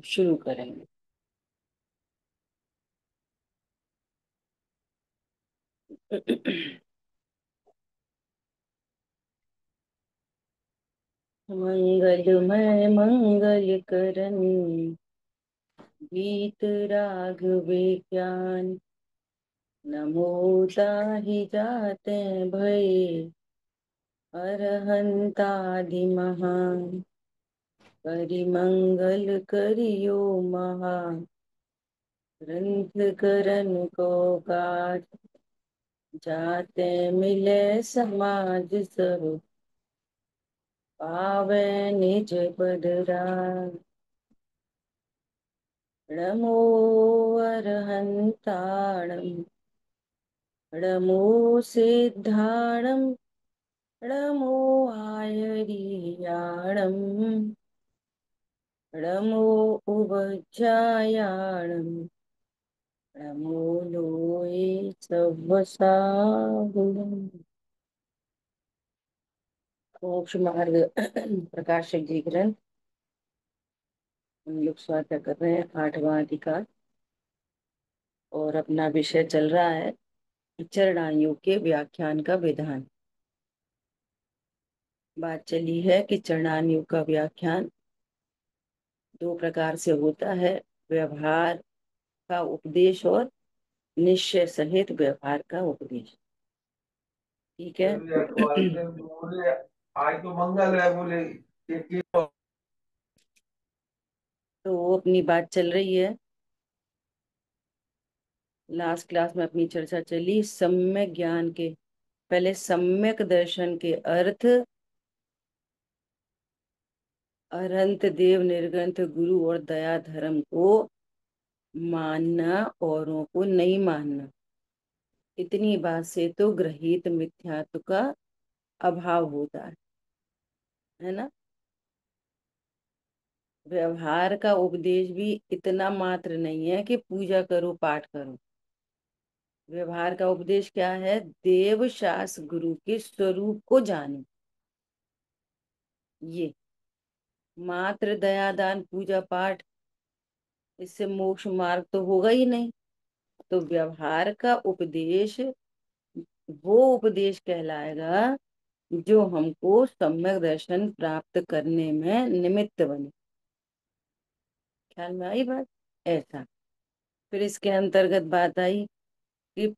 शुरू करेंगे। मंगलमय मंगल करन गीत राघवे ज्ञान, नमो ताहि जाते भय अरहंतादि महान। परिमंगल करियो महा, ग्रंथ करन को काज। जाते मिले समाज सब, पावे निज पद राज। नमो अरहंताणं, नमो सिद्धाणं, नमो आयर्याणं, नमो उवज्जायाणं, नमो लोये सवसाहुणम्। मोक्ष मार्ग प्रकाशक जी ग्रंथ हम लोग स्वाध्याय कर रहे हैं, 8वां अधिकार। और अपना विषय चल रहा है चरणायुं के व्याख्यान का विधान। बात चली है कि चरणायुं का व्याख्यान दो प्रकार से होता है, व्यवहार का उपदेश और निश्चय सहित व्यवहार का उपदेश। ठीक है। बोले आज तो मंगल है, बोले तो वो अपनी बात चल रही है। लास्ट क्लास में अपनी चर्चा चली सम्यक ज्ञान के, पहले सम्यक दर्शन के अर्थ, अनंत देव निर्ग्रंथ गुरु और दया धर्म को मानना, औरों को नहीं मानना। इतनी बात से तो ग्रहित मिथ्यात्व का अभाव होता है ना। व्यवहार का उपदेश भी इतना मात्र नहीं है कि पूजा करो पाठ करो। व्यवहार का उपदेश क्या है? देव शास्त्र गुरु के स्वरूप को जानो। ये मात्र दया दान पूजा पाठ, इससे मोक्ष मार्ग तो होगा ही नहीं। तो व्यवहार का उपदेश वो उपदेश कहलाएगा जो हमको सम्यक दर्शन प्राप्त करने में निमित्त बने। ख्याल में आई बात? ऐसा। फिर इसके अंतर्गत बात आई कि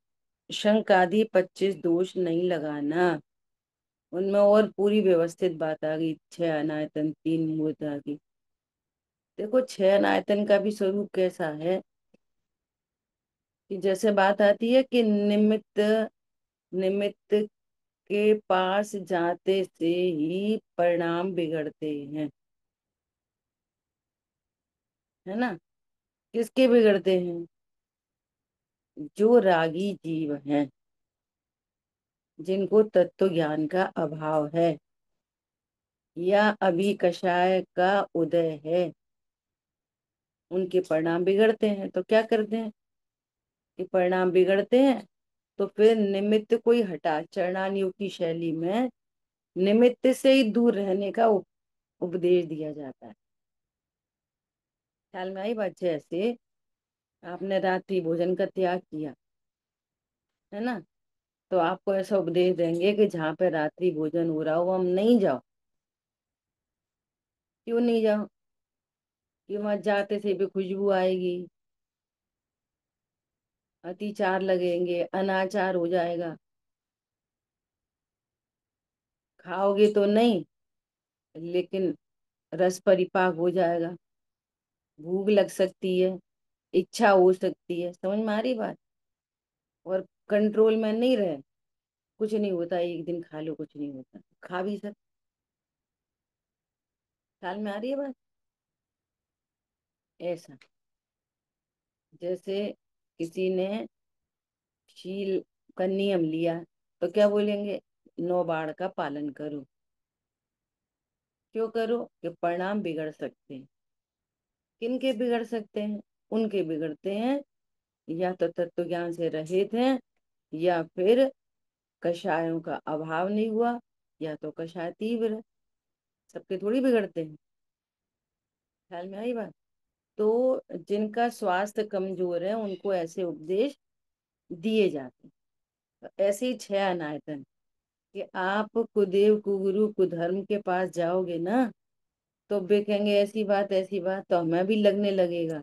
शंक आदि 25 दोष नहीं लगाना। उनमें और पूरी व्यवस्थित बात आ गई, 6 अनायतन 3 मूर्त आ गई। देखो 6 अनायतन का भी स्वरूप कैसा है कि जैसे बात आती है कि निमित्त निमित्त के पास जाते से ही परिणाम बिगड़ते हैं, है ना। किसके बिगड़ते हैं? जो रागी जीव हैं, जिनको तत्व ज्ञान का अभाव है या अभी कषाय का उदय है, उनके परिणाम बिगड़ते हैं। तो क्या करते हैं कि परिणाम बिगड़ते हैं तो फिर निमित्त कोई हटा, चरणान्यों की शैली में निमित्त से ही दूर रहने का उपदेश दिया जाता है। ख्याल में आई बात? जैसे आपने रात्रि भोजन का त्याग किया, है ना, तो आपको ऐसा उपदेश देंगे कि जहाँ पे रात्रि भोजन हो रहा हो हम नहीं जाओ। क्यों नहीं जाओ? कि वहां जाते से भी खुशबू आएगी, अतिचार लगेंगे, अनाचार हो जाएगा। खाओगे तो नहीं, लेकिन रस परिपाक हो जाएगा, भूख लग सकती है, इच्छा हो सकती है। समझ में आ रही बात? और कंट्रोल में नहीं रहे, कुछ नहीं होता, एक दिन खा लो कुछ नहीं होता, खा भी सकते। ख्याल में आ रही है बात? ऐसा। जैसे किसी ने शील का नियम लिया तो क्या बोलेंगे? 9 बाड़ का पालन करो। क्यों करो? कि परिणाम बिगड़ सकते हैं। किनके बिगड़ सकते हैं? उनके बिगड़ते हैं या तो तत्व ज्ञान से रहित हैं, या फिर कषायों का अभाव नहीं हुआ, या तो कषाय तीव्र है। सबके थोड़ी बिगड़ते हैं। ख्याल में आई बात? तो जिनका स्वास्थ्य कमजोर है उनको ऐसे उपदेश दिए जाते हैं। तो ऐसे ही छह अनायतन कि आप कुदेव कुगुरु कुधर्म के पास जाओगे ना, तो वे कहेंगे ऐसी बात, तो हमें भी लगने लगेगा।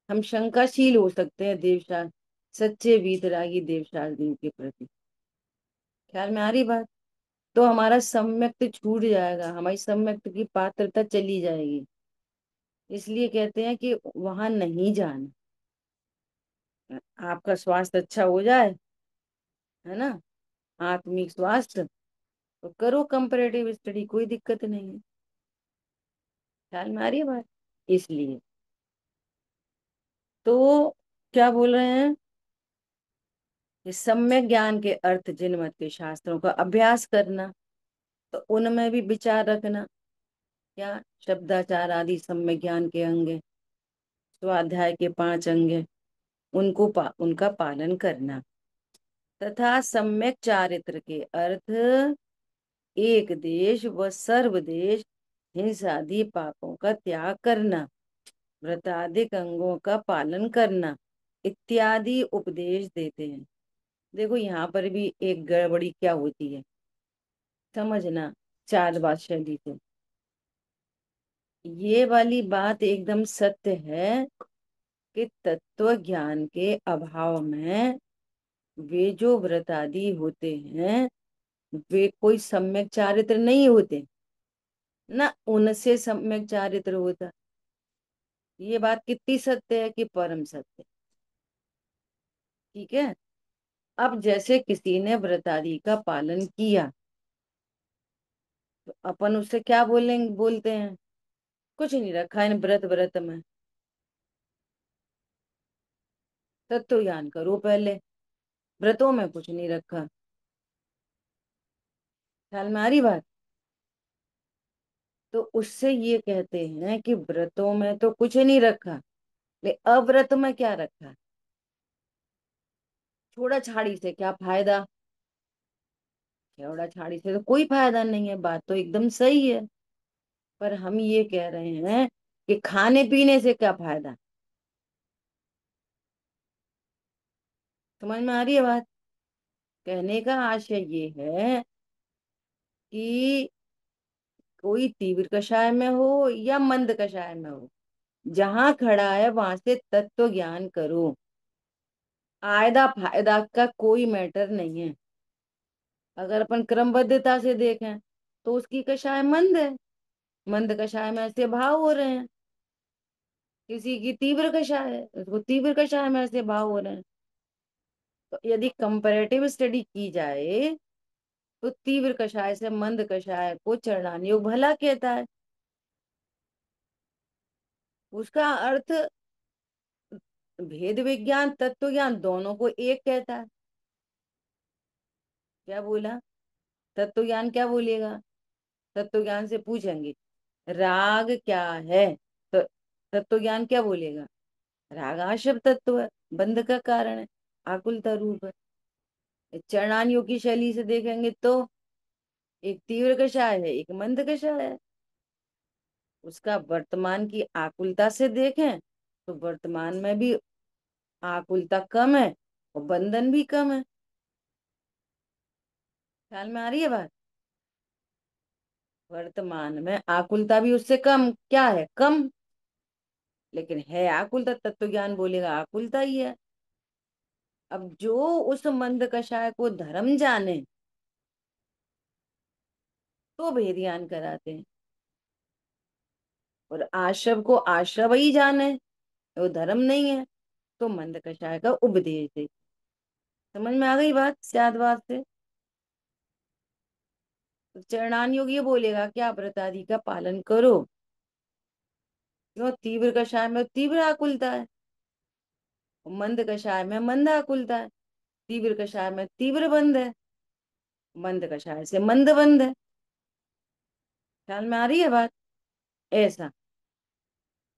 हम शंकाशील हो सकते हैं देवशास्त्र, सच्चे वीतरागी देवशास्त्रियों के प्रति। ख्याल में आ रही बात? तो हमारा सम्यक्त छूट जाएगा, हमारी सम्यक्त की पात्रता चली जाएगी। इसलिए कहते हैं कि वहां नहीं जाना। आपका स्वास्थ्य अच्छा हो जाए, है ना, आत्मिक स्वास्थ्य, तो करो कंपैरेटिव स्टडी, कोई दिक्कत नहीं है। ख्याल में आ रही है बात? इसलिए तो क्या बोल रहे हैं कि सम्यक ज्ञान के अर्थ जिन मत के शास्त्रों का अभ्यास करना, तो उनमें भी विचार रखना। क्या? शब्दाचार आदि सम्यक ज्ञान के अंग हैं, स्वाध्याय के 5 अंग हैं, उनका पालन करना। तथा सम्यक चारित्र के अर्थ एक देश व सर्वदेश हिंसादि पापों का त्याग करना, व्रताधिक अंगों का पालन करना इत्यादि उपदेश देते हैं। देखो यहाँ पर भी एक गड़बड़ी क्या होती है, समझना, चारवाक शैली से। ये वाली बात एकदम सत्य है कि तत्व ज्ञान के अभाव में वे जो व्रत आदि होते हैं, वे कोई सम्यक चारित्र नहीं होते, ना उनसे सम्यक चारित्र होता। ये बात कितनी सत्य है कि परम सत्य। ठीक है। अब जैसे किसी ने व्रत आदि का पालन किया, तो अपन उससे क्या बोलते हैं? कुछ नहीं रखा इन व्रत व्रत में, तत्व ज्ञान करो पहले, व्रतों में कुछ नहीं रखा। ख्याल में आ रही बात? तो उससे ये कहते हैं कि व्रतों में तो कुछ नहीं रखा, ले अव्रत में क्या रखा? छोड़ा छाड़ी से क्या फायदा? छोड़ा छाड़ी से तो कोई फायदा नहीं है, बात तो एकदम सही है। पर हम ये कह रहे हैं कि खाने पीने से क्या फायदा। समझ में आ रही है बात? कहने का आशय ये है कि कोई तीव्र कषाय में हो या मंद कषाय में हो, जहां खड़ा है वहां से तत्व ज्ञान करो। आयदा फायदा का कोई मैटर नहीं है। अगर अपन क्रमबद्धता से देखें तो उसकी कषाय मंद है, मंद कषाय में ऐसे भाव हो रहे हैं। किसी की तीव्र कषाय है, उसको तीव्र कषाय में ऐसे भाव हो रहे हैं। तो यदि कंपैरेटिव स्टडी की जाए, तो तीव्र कषाय से मंद कषाय को चरणान योग भला कहता है। उसका अर्थ भेद विज्ञान तत्व ज्ञान दोनों को एक कहता है। क्या बोला? तत्व ज्ञान क्या बोलेगा? तत्व ज्ञान से पूछेंगे राग क्या है, तो तत्व ज्ञान क्या बोलेगा? राग आशव तत्व है, बंध का कारण है, आकुलता रूप है। चरणान योग की शैली से देखेंगे तो एक तीव्र कषाय है, एक मंद कषाय है। उसका वर्तमान की आकुलता से देखें तो वर्तमान में भी आकुलता कम है और बंधन भी कम है। ख्याल में आ रही है बात? वर्तमान में आकुलता भी उससे कम, क्या है, कम, लेकिन है आकुलता, तत्व ज्ञान बोलेगा आकुलता ही है। अब जो उस मंद कषाय को धर्म जाने, तो भेद ज्ञान कराते हैं। और आशव को आशव ही जाने, वो धर्म नहीं है, तो मंद कषाय का उपदेश दे। समझ में आ गई बात सियादवाद से? तो चरणान योग ये बोलेगा कि आप व्रत आदि का पालन करो। क्यों? तीव्र कषाय में तीव्र आकुलता है, और मंद कषाय में मंद आकुलता है। तीव्र कषाय में तीव्र बंध है, मंद कषाय से मंद बंध है। ख्याल में आ रही है बात? ऐसा।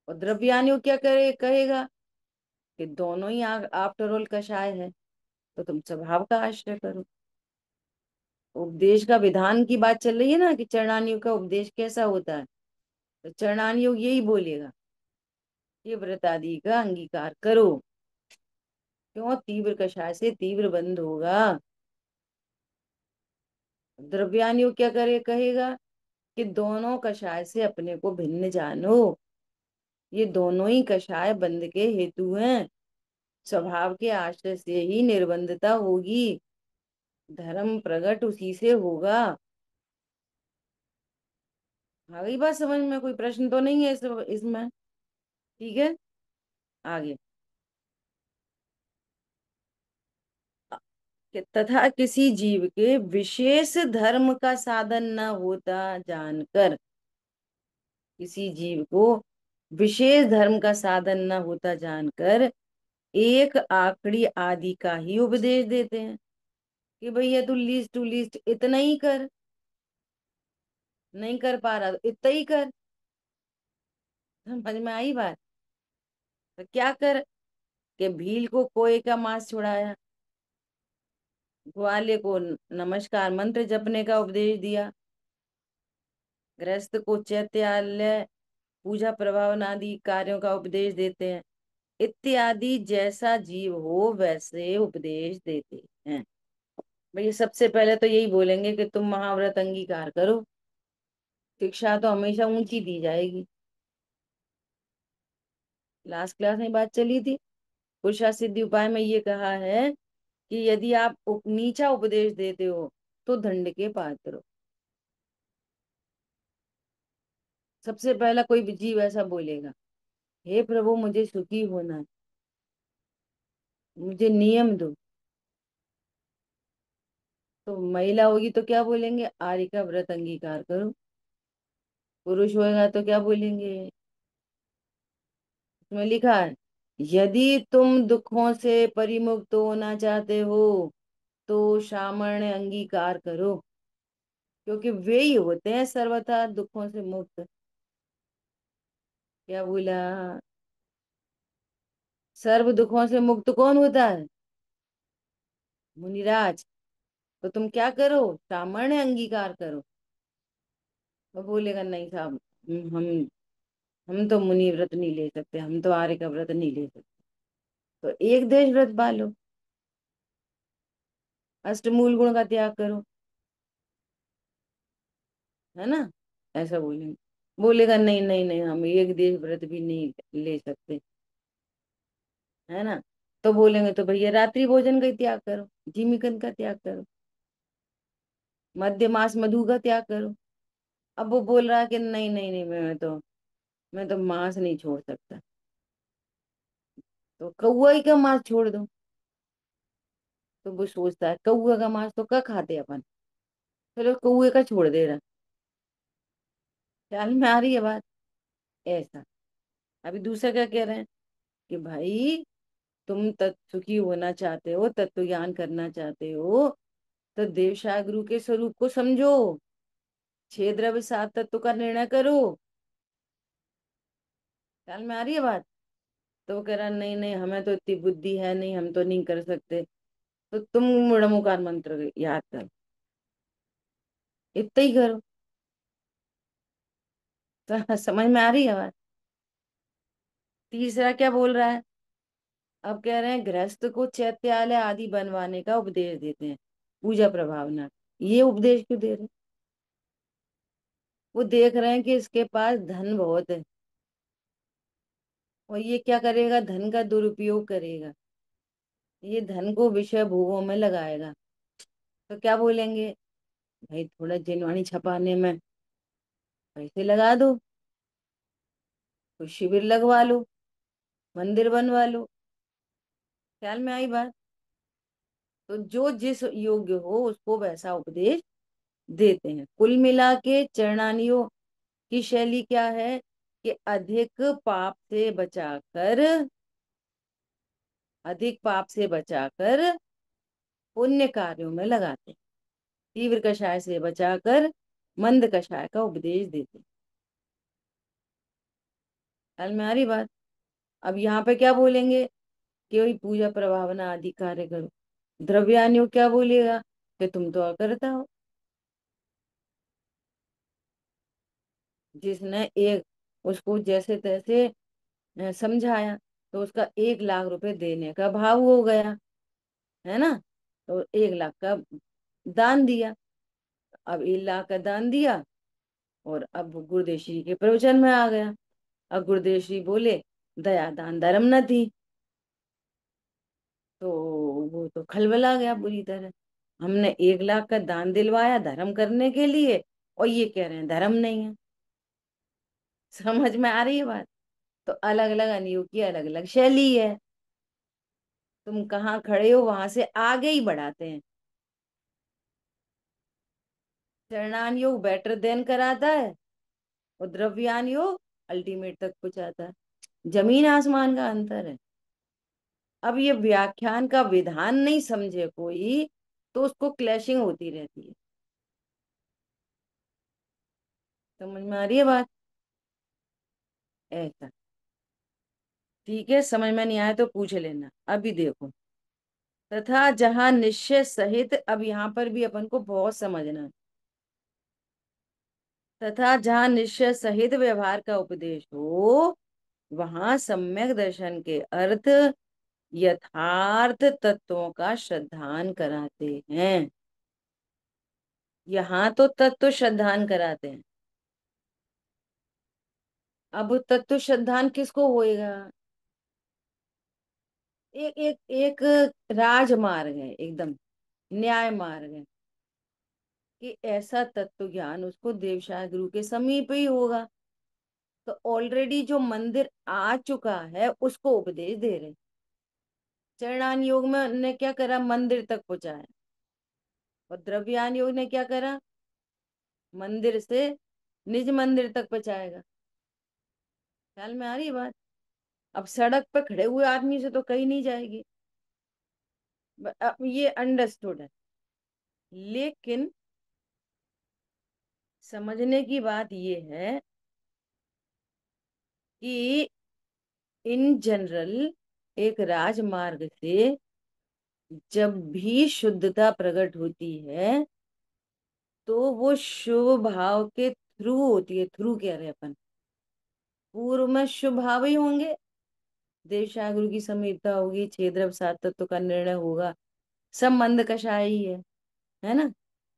और द्रव्यान योग क्या करे कहेगा कि दोनों ही आफ्टर ऑल कषाय है, तो तुम स्वभाव का आश्रय करो। उपदेश का विधान की बात चल रही है ना, कि चरणान योग का उपदेश कैसा होता है, तो चरणान योग यही बोलेगा ये व्रत आदि का अंगीकार करो। क्यों? तीव्र कषाय से तीव्र बंध होगा। द्रव्यान्यो क्या करे कहेगा कि दोनों कषाय से अपने को भिन्न जानो। ये दोनों ही कषाय बंध के हेतु हैं। स्वभाव के आश्रय से ही निर्बंधता होगी। धर्म प्रकट उसी से होगा। आ गई बात समझ में? कोई प्रश्न तो नहीं है इसमें? ठीक है, आगे। तथा किसी जीव के विशेष धर्म का साधन न होता जानकर, किसी जीव को विशेष धर्म का साधन न होता जानकर एक आखड़ी आदि का ही उपदेश देते हैं कि भैया तू लीस्ट टू लीस्ट इतना ही कर। नहीं कर पा रहा तो इतना ही कर। समझ में आई बात? तो क्या कर के भील को कोए का मांस छुड़ाया, ग्वाले को नमस्कार मंत्र जपने का उपदेश दिया, गृहस्थ को चैत्यालय पूजा प्रभावन आदि कार्यों का उपदेश देते हैं। इत्यादि जैसा जीव हो वैसे उपदेश देते हैं। भैया सबसे पहले तो यही बोलेंगे कि तुम महाव्रत अंगीकार करो। शिक्षा तो हमेशा ऊंची दी जाएगी। लास्ट क्लास में बात चली थी, पुरुषा सिद्धि उपाय में ये कहा है कि यदि आप नीचा उपदेश देते हो तो दंड के पात्र हो। सबसे पहला कोई भी जीव ऐसा बोलेगा, हे प्रभु मुझे सुखी होना है, मुझे नियम दो, तो महिला होगी तो क्या बोलेंगे? आर्य का व्रत अंगीकार करो। पुरुष होगा तो क्या बोलेंगे? उसमें लिखा है, यदि तुम दुखों से परिमुक्त होना चाहते हो तो सामान्य अंगीकार करो, क्योंकि वे ही होते हैं सर्वथा दुखों से मुक्त। क्या बोला? सर्व दुखों से मुक्त कौन होता है? मुनिराज। तो तुम क्या करो? सामान्य अंगीकार करो। वो बोलेगा नहीं साहब, हम तो मुनि व्रत नहीं ले सकते, हम तो आर्य का व्रत नहीं ले सकते। तो एक देश व्रत पालो, अष्टमूल गुण का त्याग करो, है ना? ऐसा बोलेंगे। बोलेगा नहीं नहीं नहीं, हम एक देश व्रत भी नहीं ले सकते, है ना? तो बोलेंगे तो भैया रात्रि भोजन का ही त्याग करो, जिमिकन का त्याग करो, मध्य मास मधु का त्याग करो। अब वो बोल रहा है कि नहीं नहीं नहीं, मैं तो मांस नहीं छोड़ सकता। तो कौआ ही का मांस छोड़ दो। तो वो सोचता है कौआ का मांस तो क्या खाते अपन, चलो कौए का छोड़ दे रहा। ख्याल में आ रही है बात? ऐसा। अभी दूसरा क्या कह रहे हैं कि भाई तुम तत्व सुखी होना चाहते हो, तत्व ज्ञान करना चाहते हो, तो देवशाह गुरु के स्वरूप को समझो, छह द्रव्य सात तत्व का निर्णय करो। ख्याल में आ रही है बात? तो वो कह रहा नहीं नहीं, हमें तो इतनी बुद्धि है नहीं, हम तो नहीं कर सकते। तो तुम मुड़मुकार मंत्र याद कर, इतना ही करो। तो समझ में आ रही है बात? तीसरा क्या बोल रहा है? अब कह रहे हैं गृहस्थ को चैत्यालय आदि बनवाने का उपदेश देते हैं, पूजा प्रभावना। ये उपदेश क्यों दे रहे हैं? वो देख रहे हैं कि इसके पास धन बहुत है और ये क्या करेगा? धन का दुरुपयोग करेगा, ये धन को विषय भोगों में लगाएगा। तो क्या बोलेंगे? भाई थोड़ा जिनवाणी छपाने में पैसे लगा दो, कोई शिविर लगवा लो, मंदिर बनवा लो। ख्याल में आई बात? तो जो जिस योग्य हो उसको वैसा उपदेश देते हैं। कुल मिला के चरणानियों की शैली क्या है कि अधिक पाप से बचाकर पुण्य कार्यों में लगाते हैं, तीव्र कषाय से बचाकर मंद कषाय का उपदेश देते हैं। ख्याल में आ रही बात? अब यहाँ पे क्या बोलेंगे कि वही पूजा प्रभावना आदि कार्य करो। द्रव्यान्यो क्या बोलेगा कि तुम तो अकर्ता हो। जिसने एक उसको जैसे तैसे समझाया, तो उसका 1 लाख रुपए देने का भाव हो गया, है ना। तो 1 लाख का दान दिया। अब 1 लाख का दान दिया, और अब वो गुरुदेव श्री के प्रवचन में आ गया। अब गुरुदेव श्री बोले, दया दान धर्म न थी। तो वो तो खलबला गया बुरी तरह। हमने 1 लाख का दान दिलवाया धर्म करने के लिए, और ये कह रहे हैं धर्म नहीं है। समझ में आ रही है बात। तो अलग अलग अनियोग की अलग अलग शैली है। तुम कहाँ खड़े हो वहां से आगे ही बढ़ाते हैं। चरणान योग बेटर देन कराता है, और द्रव्यान योग अल्टीमेट तक पहुंचाता है। जमीन आसमान का अंतर है। अब ये व्याख्यान का विधान नहीं समझे कोई, तो उसको क्लैशिंग होती रहती है। समझ में आ रही है बात। ऐसा। ठीक है, समझ में नहीं आया तो पूछ लेना। अभी देखो, तथा जहां निश्चय सहित, अब यहाँ पर भी अपन को बहुत समझना है। तथा जहां निश्चय सहित व्यवहार का उपदेश हो, वहां सम्यक दर्शन के अर्थ यथार्थ तत्वों का श्रद्धान कराते हैं। यहाँ तो तत्व श्रद्धान कराते हैं। अब तत्व श्रद्धान किसको होएगा? एक एक एक राजमार्ग है, एकदम न्याय मार्ग है, कि ऐसा तत्व ज्ञान उसको देवशाह गुरु के समीप ही होगा। तो ऑलरेडी जो मंदिर आ चुका है उसको उपदेश दे रहे। चरणान योग में ने क्या करा? मंदिर तक पहुंचाया। और द्रव्यान योग ने क्या करा? मंदिर से निज मंदिर तक पहुंचाएगा। ख्याल में आ रही है बात। अब सड़क पे खड़े हुए आदमी से तो कहीं नहीं जाएगी। अब ये अंडरस्टूड है। लेकिन समझने की बात ये है कि इन जनरल एक राजमार्ग से जब भी शुद्धता प्रकट होती है, तो वो शुभ भाव के थ्रू होती है। थ्रू कह रहे हैं अपन, पूर्व में शुभ भाव ही होंगे। देव गुरु की समीपता होगी, छह द्रव्य सात तत्व का निर्णय होगा, सब मंद कषाय ही है ना।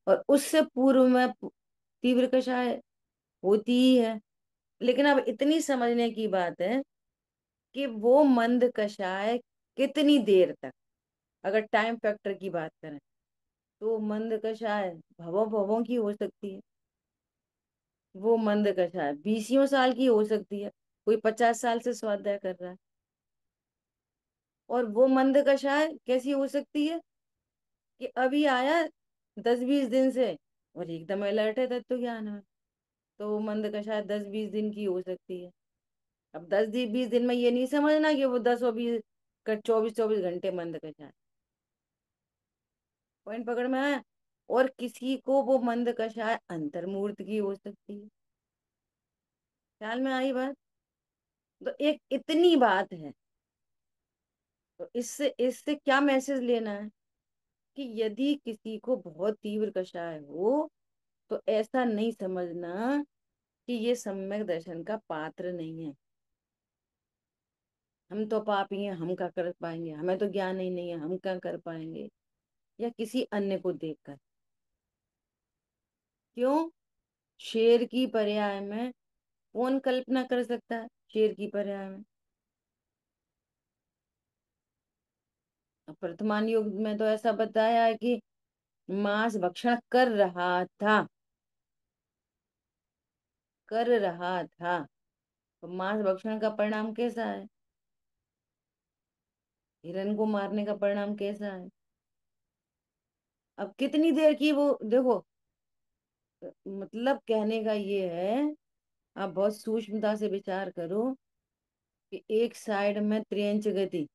और उससे पूर्व में तीव्र कषाय होती ही है। लेकिन अब इतनी समझने की बात है कि वो मंद कषाय कितनी देर तक, अगर टाइम फैक्टर की बात करें, तो मंद कषाय भवों भवों की हो सकती है। वो मंद कषाय 20 साल की हो सकती है। कोई 50 साल से स्वाध्याय कर रहा है। और वो मंद कषाय कैसी हो सकती है कि अभी आया 10-20 दिन से, और एकदम अलर्ट है तत्व ज्ञान में। तो वो मंद कषाय 10-20 दिन की हो सकती है। अब 10-20 दिन में ये नहीं समझना कि वो 10 और 20 का 24-24 घंटे मंद कषाय। पॉइंट पकड़ में आया। और किसी को वो मंद कषाय अंतर्मूर्त की हो सकती है। ख्याल में आई बात। तो एक इतनी बात है। तो इससे इससे क्या मैसेज लेना है? कि यदि किसी को बहुत तीव्र कषाय हो, तो ऐसा नहीं समझना कि ये सम्यक दर्शन का पात्र नहीं है। हम तो पापी हैं, हम क्या कर पाएंगे, हमें तो ज्ञान ही नहीं है, हम क्या कर पाएंगे। या किसी अन्य को देखकर। क्यों? शेर की पर्याय में कौन कल्पना कर सकता है? शेर की पर्याय में वर्तमान युग में तो ऐसा बताया है कि मांस भक्षण कर रहा था। तो मांस भक्षण का परिणाम कैसा है? हिरण को मारने का परिणाम कैसा है? अब कितनी देर की वो देखो। मतलब कहने का ये है, आप बहुत सूक्ष्मता से विचार करो कि एक साइड में त्रियंच गति,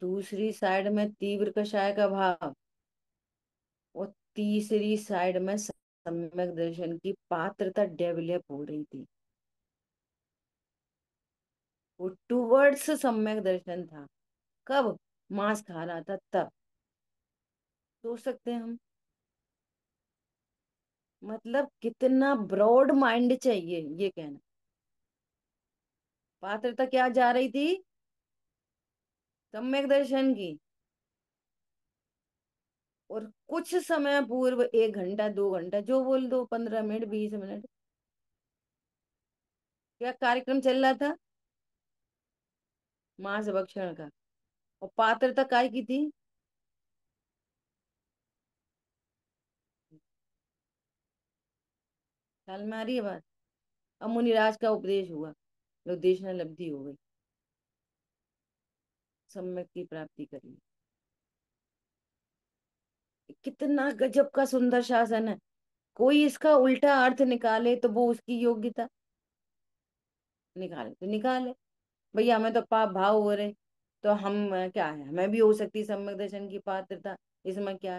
दूसरी साइड में तीव्र कषाय का भाव, और तीसरी साइड में सम्यक दर्शन की पात्रता डेवलप हो रही थी। वो टूवर्ड्स सम्यक दर्शन था। कब? मांस खा रहा था तब। सोच सकते हैं हम। मतलब कितना ब्रॉड माइंड चाहिए ये कहना। पात्रता क्या जा रही थी? सम्यक दर्शन की। और कुछ समय पूर्व, 1 घंटा 2 घंटा जो बोल दो, 15 मिनट 20 मिनट, क्या कार्यक्रम चल रहा था? मांस भक्षण का। और पात्रता काय की थी? ख्याल में आ रही है बात? अब मुनिराज का उपदेश हुआ, उद्देश्य लब्धि हो गई, सम्यक की प्राप्ति करी। कितना गजब का सुंदर शासन है। कोई इसका उल्टा अर्थ निकाले तो वो उसकी योग्यता। निकाले तो निकाले, भैया हमें तो पाप भाव हो रहे, तो हम क्या है, हमें भी हो सकती सम्यक दर्शन की पात्रता, इसमें क्या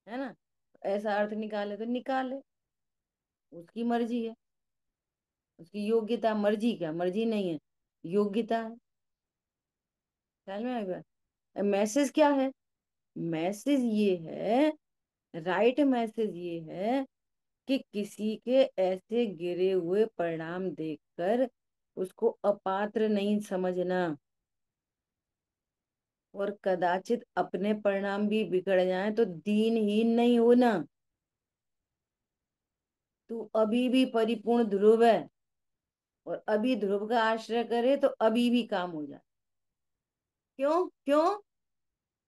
है ना? ऐसा अर्थ निकाले तो निकाले, उसकी मर्जी है, उसकी योग्यता। मर्जी क्या, मर्जी नहीं है, योग्यता है। ख्याल में आएगा? मैसेज क्या है? मैसेज ये है, राइट मैसेज ये है कि किसी के ऐसे गिरे हुए परिणाम देखकर उसको अपात्र नहीं समझना। और कदाचित अपने परिणाम भी बिगड़ जाए तो दीनहीन नहीं होना। तू अभी भी परिपूर्ण ध्रुव है, और अभी ध्रुव का आश्रय करे तो अभी भी काम हो जाए। क्यों क्यों?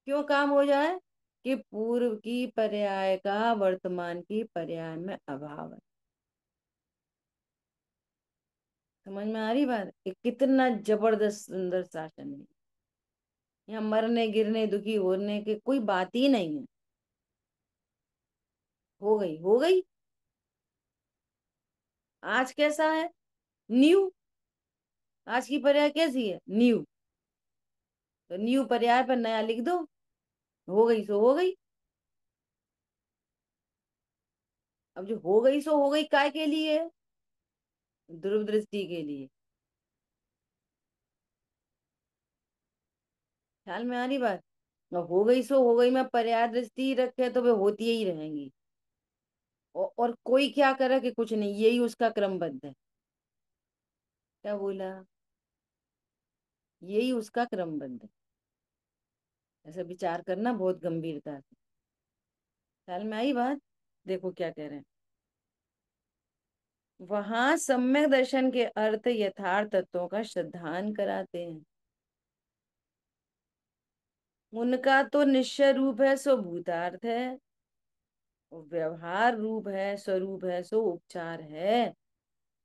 क्यों काम हो जाए? कि पूर्व की पर्याय का वर्तमान की पर्याय में अभाव है। समझ में आ रही बात? ये कितना जबरदस्त सुंदर शासन है। यहाँ मरने गिरने दुखी होने की कोई बात ही नहीं है। हो गई हो गई। आज कैसा है? न्यू। आज की पर्याय कैसी है? न्यू। तो न्यू पर्याय पर नया लिख दो, हो गई सो हो गई। अब जो हो गई सो हो गई काय के लिए? ध्रुव दृष्टि के लिए। ख्याल में आ रही बात? और हो गई सो हो गई में पर्याय दृष्टि रखे तो वे होती ही रहेंगी। और कोई क्या करे कि कुछ नहीं, यही उसका क्रमबद्ध है। क्या बोला? यही उसका क्रमबद्ध है। ऐसा विचार करना बहुत गंभीरता से। ख्याल में आई बात? देखो क्या कह रहे हैं। वहां सम्यक दर्शन के अर्थ यथार्थ तत्वों का श्रद्धान कराते हैं। उनका तो निश्चय रूप है सो भूतार्थ है, व्यवहार रूप है, स्वरूप है सो उपचार है।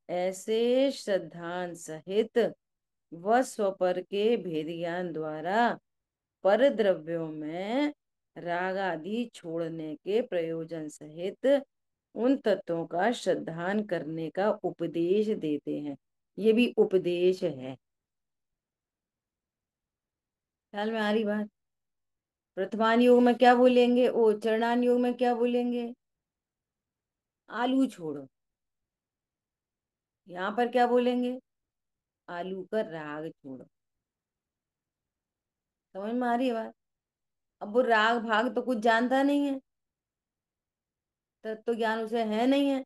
ऐसे श्रद्धान सहित व स्वपर के भेद ज्ञान द्वारा पर द्रव्यों में राग आदि छोड़ने के प्रयोजन सहित उन तत्वों का श्रद्धान करने का उपदेश देते हैं। ये भी उपदेश है। ख्याल में आ रही बात? प्रथमान योग में क्या बोलेंगे, ओ चरणान योग में क्या बोलेंगे? आलू छोड़ो। यहाँ पर क्या बोलेंगे? आलू का राग छोड़ो। समझ में आ रही है बात? अब वो राग भाग तो कुछ जानता नहीं है, तत्व ज्ञान उसे है नहीं है,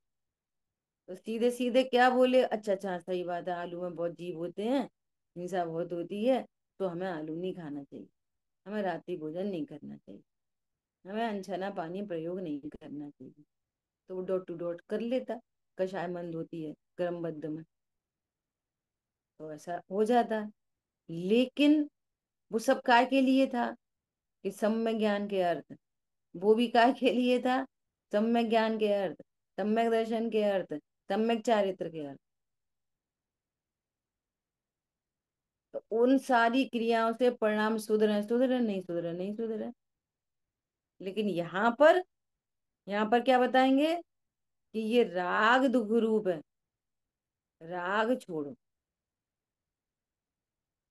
तो सीधे सीधे क्या बोले, अच्छा अच्छा सही बात है, आलू में बहुत जीव होते हैं, हिंसा बहुत होती है, तो हमें आलू नहीं खाना चाहिए, हमें रात्रि भोजन नहीं करना चाहिए, हमें अनछना पानी प्रयोग नहीं करना चाहिए। तो वो डॉट टू डॉट कर लेता, कषाय मंद होती है गर्म बद्ध में, तो ऐसा हो जाता है। लेकिन वो सब काय के लिए था? कि सम्यक ज्ञान के अर्थ। वो भी काय के लिए था? सम्यक ज्ञान के अर्थ, सम्यक दर्शन के अर्थ, सम्यक चारित्र के अर्थ। तो उन सारी क्रियाओं से परिणाम सुधरे सुधरे नहीं सुधरे नहीं सुधरे। लेकिन यहाँ पर क्या बताएंगे? कि ये राग दुख रूप है, राग छोड़ो।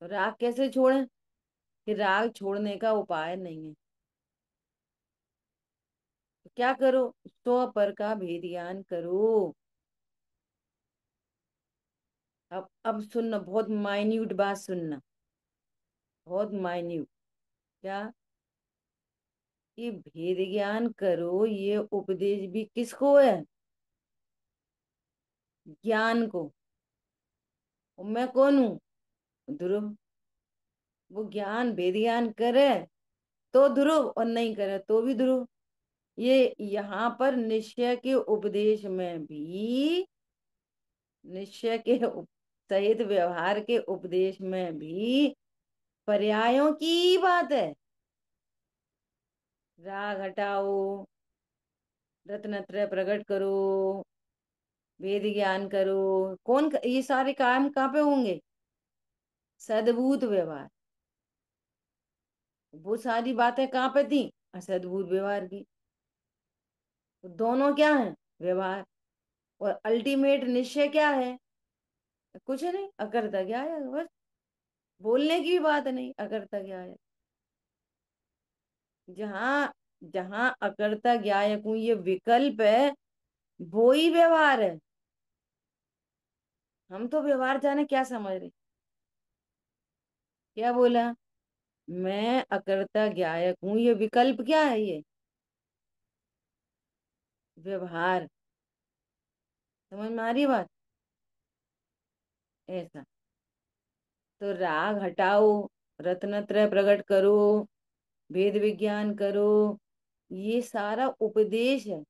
तो राग कैसे छोड़े? कि राग छोड़ने का उपाय नहीं है। तो क्या करो? स्व पर का भेद ज्ञान करो। अब सुनना, बहुत माइन्यूट बात सुनना, बहुत माइन्यूट। क्या? ये भेद ज्ञान करो, ये उपदेश भी किसको है? ज्ञान को। और मैं कौन हूँ? ध्रुव। वो ज्ञान वेद ज्ञान करे तो ध्रुव, और नहीं करे तो भी ध्रुव। ये यहाँ पर निश्चय के उपदेश में भी, निश्चय के सहित व्यवहार के उपदेश में भी पर्यायों की बात है। राग हटाओ, रत्नत्रय प्रकट करो, वेद ज्ञान करो। ये सारे काम कहाँ पे होंगे? सद्भूत व्यवहार। वो सारी बातें कहाँ पे थी? असद्भूत व्यवहार की। तो दोनों क्या है? व्यवहार। और अल्टीमेट निश्चय क्या है? कुछ नहीं, अकर्ता क्या है बस। बोलने की भी बात नहीं, अकर्ता क्या है। जहां जहां अकर्ता ज्ञायक हूं ये विकल्प है, वो ही व्यवहार है। हम तो व्यवहार जाने क्या समझ रहे। क्या बोला? मैं अकर्ता ज्ञायक हूं, ये विकल्प क्या है? ये व्यवहार। समझ में आ रही है बात? ऐसा। तो राग हटाओ, रत्नत्रय प्रकट करो, वेद विज्ञान करो, ये सारा उपदेश है।